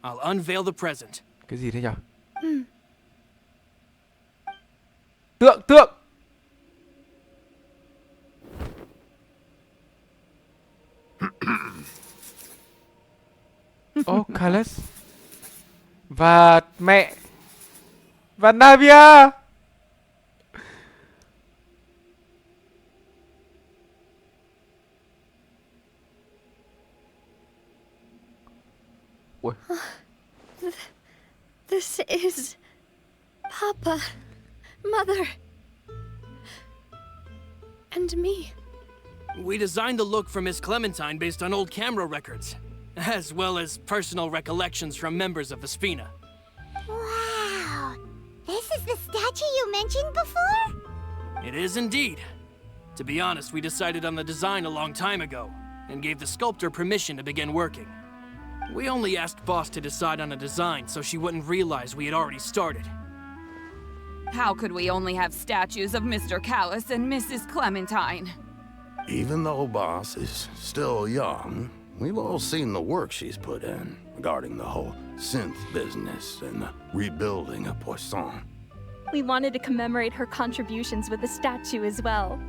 [SPEAKER 5] I'll unveil the present.
[SPEAKER 1] cái gì thế nhỉ? Tượng. Calus và mẹ và Navia. Ui.
[SPEAKER 4] This is Papa, Mother, and me.
[SPEAKER 5] We designed the look for Miss Clementine based on old camera records, as well as personal recollections from members of the Spina.
[SPEAKER 3] Wow! This is the statue you mentioned before?
[SPEAKER 5] It is indeed. To be honest, we decided on the design a long time ago, and gave the sculptor permission to begin working. We only asked Boss to decide on a design so she wouldn't realize we had already started.
[SPEAKER 11] How could we only have statues of Mr. Calus and Mrs. Clementine?
[SPEAKER 12] Even though Boss is still young, we've all seen the work she's put in regarding the whole synth business and the rebuilding of Poisson.
[SPEAKER 13] We wanted to commemorate her contributions with a statue as well.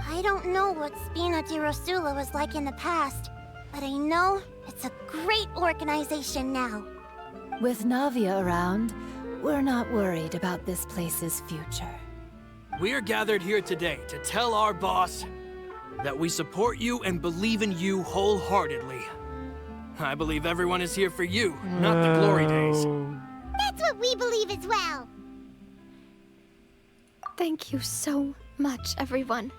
[SPEAKER 3] I don't know what Spina di Rosula was like in the past, but I know it's a great organization now.
[SPEAKER 9] With Navia around, we're not worried about this place's future.
[SPEAKER 5] We're gathered here today to tell our boss that we support you and believe in you wholeheartedly. I believe everyone is here for you, not the glory days.
[SPEAKER 3] That's what we believe as well.
[SPEAKER 4] Thank you so much, everyone.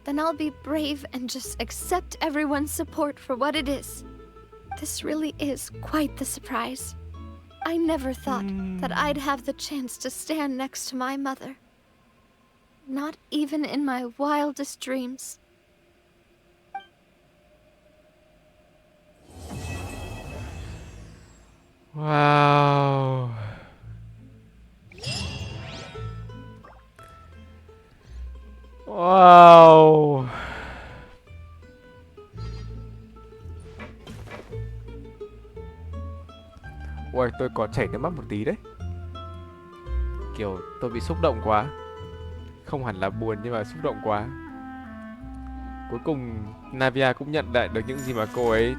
[SPEAKER 4] Then I'll be brave and just accept everyone's support for what it is. This really is quite the surprise. I never thought that I'd have the chance to stand next to my mother. Not even in my wildest dreams.
[SPEAKER 1] Wow. Wow. Ui, tôi có chảy nước mắt một tí đấy. Kiểu tôi bị xúc động quá. Không hẳn là buồn nhưng mà xúc động quá. Cuối cùng Navia cũng nhận lại được những gì mà cô ấy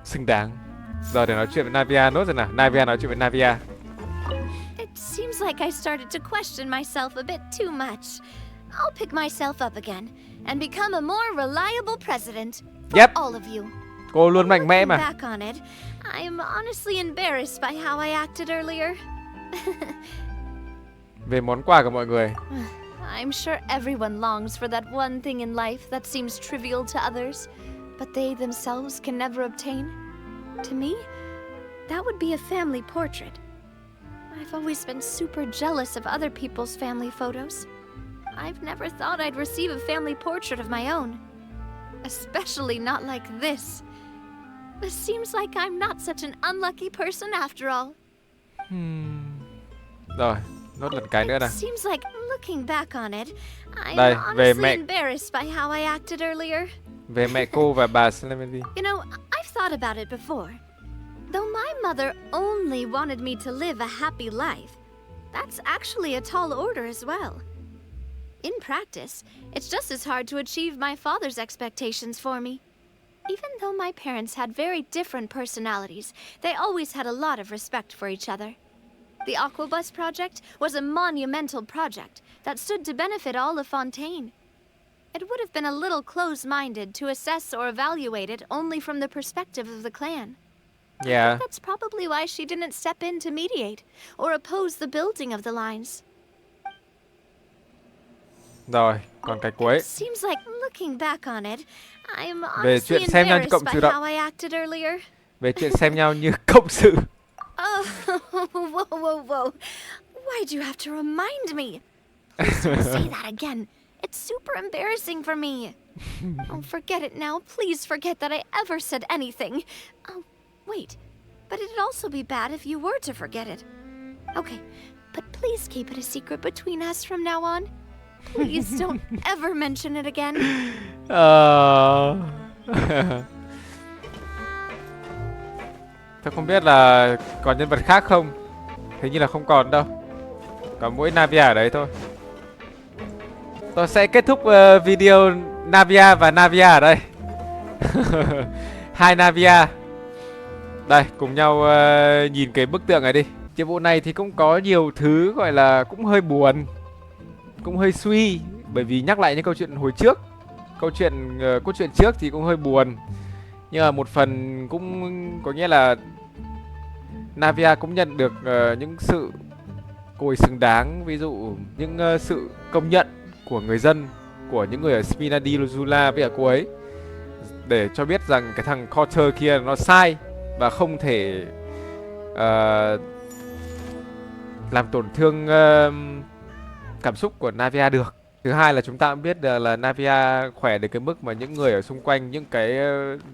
[SPEAKER 1] xứng đáng. Giờ để nói chuyện với Navia nốt rồi nào. Navia nói chuyện với Navia.
[SPEAKER 2] It seems like I started to question myself a bit too much. I'll pick myself up again and become a more reliable president for all of you.
[SPEAKER 1] Cô luôn mạnh mẽ mà.
[SPEAKER 2] Back on it, I am honestly embarrassed by how I acted earlier.
[SPEAKER 1] Về món quà của mọi người.
[SPEAKER 4] I'm sure everyone longs for that one thing in life that seems trivial to others, but they themselves can never obtain. To me, that would be a family portrait. I've always been super jealous of other people's family photos. I've never thought I'd receive a family portrait of my own. Especially not like this. It seems like I'm not such an unlucky person after all.
[SPEAKER 1] Rồi, nốt lần cái nữa nè.
[SPEAKER 4] It seems like looking back on it, I'm
[SPEAKER 1] Đây, về
[SPEAKER 4] honestly
[SPEAKER 1] mẹ.
[SPEAKER 4] embarrassed by how I acted earlier.
[SPEAKER 1] Về mẹ cô và bà Clementi.
[SPEAKER 4] You know, I've thought about it before. Though my mother only wanted me to live a happy life, that's actually a tall order as well. In practice, it's just as hard to achieve my father's expectations for me. Even though my parents had very different personalities, they always had a lot of respect for each other. The Aquabus project was a monumental project that stood to benefit all of Fontaine. It would have been a little close-minded to assess or evaluate it only from the perspective of the clan.
[SPEAKER 1] Yeah.
[SPEAKER 4] That's probably why she didn't step in to mediate or oppose the building of the lines.
[SPEAKER 1] Rồi, còn cái cuối.
[SPEAKER 4] It seems like looking back on it, I'm
[SPEAKER 1] Về
[SPEAKER 4] honestly
[SPEAKER 1] chuyện xem nhau như
[SPEAKER 4] embarrassed
[SPEAKER 1] cộng
[SPEAKER 4] by
[SPEAKER 1] sự
[SPEAKER 4] how I acted earlier.
[SPEAKER 1] Về chuyện xem nhau như cộng sự.
[SPEAKER 4] Oh, whoa. Why'd you have to remind me? Please don't say that again. It's super embarrassing for me. Oh, forget it now. Please forget that I ever said anything. Oh, wait. But it'd also be bad if you were to forget it. Okay, but please keep it a secret between us from now on. Please don't ever mention it again.
[SPEAKER 1] Tôi không biết là còn nhân vật khác không. Hình như là không còn đâu. Còn mỗi Navia ở đấy thôi. Tôi sẽ kết thúc video Navia và Navia ở đây. Hai Navia. Đây, cùng nhau nhìn cái bức tượng này đi. Nhiệm vụ này thì cũng có nhiều thứ gọi là cũng hơi buồn, cũng hơi suy, bởi vì nhắc lại những câu chuyện hồi trước. Cốt truyện trước thì cũng hơi buồn. Nhưng mà một phần cũng có nghĩa là Navia cũng nhận được những sự cô ấy xứng đáng. Ví dụ những sự công nhận của người dân, của những người ở Spina di Rosula với cả cô ấy, để cho biết rằng cái thằng Carter kia nó sai và không thể làm tổn thương cảm xúc của Navia được. Thứ hai là chúng ta cũng biết được là Navia khỏe đến cái mức mà những người ở xung quanh, những cái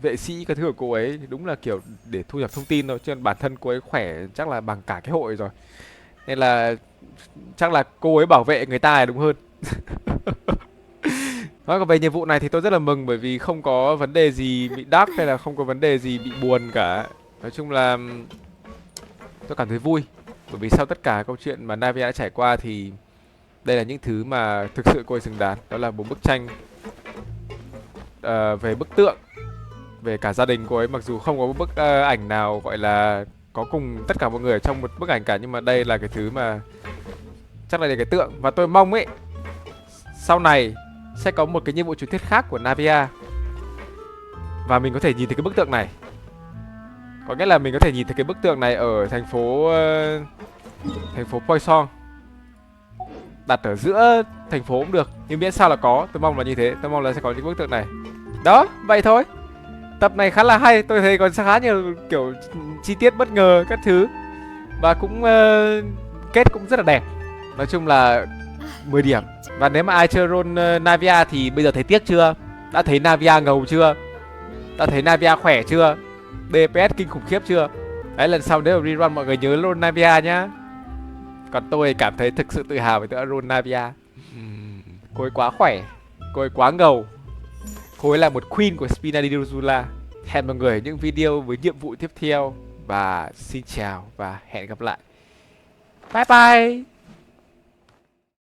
[SPEAKER 1] vệ sĩ cái thứ của cô ấy đúng là kiểu để thu nhập thông tin thôi, chứ bản thân cô ấy khỏe chắc là bằng cả cái hội rồi. Nên là chắc là cô ấy bảo vệ người ta là đúng hơn. Nói còn về nhiệm vụ này thì tôi rất là mừng, bởi vì không có vấn đề gì bị dark hay là không có vấn đề gì bị buồn cả. Nói chung là tôi cảm thấy vui, bởi vì sau tất cả câu chuyện mà Navia đã trải qua thì đây là những thứ mà thực sự cô ấy xứng đáng. Đó là một bức tranh về bức tượng, về cả gia đình cô ấy. Mặc dù không có một bức ảnh nào gọi là có cùng tất cả mọi người ở trong một bức ảnh cả, nhưng mà đây là cái thứ mà chắc là cái tượng. Và tôi mong ấy sau này sẽ có một cái nhiệm vụ truyền thuyết khác của Navia và mình có thể nhìn thấy cái bức tượng này. Có nghĩa là mình có thể nhìn thấy cái bức tượng này ở thành phố Poisson, đặt ở giữa thành phố cũng được, nhưng miễn sao là có. Tôi mong là như thế, tôi mong là sẽ có những bức tượng này. Đó, vậy thôi. Tập này khá là hay, tôi thấy còn khá nhiều kiểu chi tiết bất ngờ các thứ, và cũng kết cũng rất là đẹp. Nói chung là 10 điểm. Và nếu mà ai chơi role Navia thì bây giờ thấy tiếc chưa? Đã thấy Navia ngầu chưa? Đã thấy Navia khỏe chưa? DPS kinh khủng khiếp chưa? Đấy, lần sau nếu mà rerun mọi người nhớ role Navia nhá. Còn tôi cảm thấy thực sự tự hào về tựa role Navia. Cô ấy quá khỏe, cô ấy quá ngầu, cô ấy là một queen của Spina di Rosula. Hẹn mọi người ở những video với nhiệm vụ tiếp theo. Và xin chào và hẹn gặp lại. Bye bye.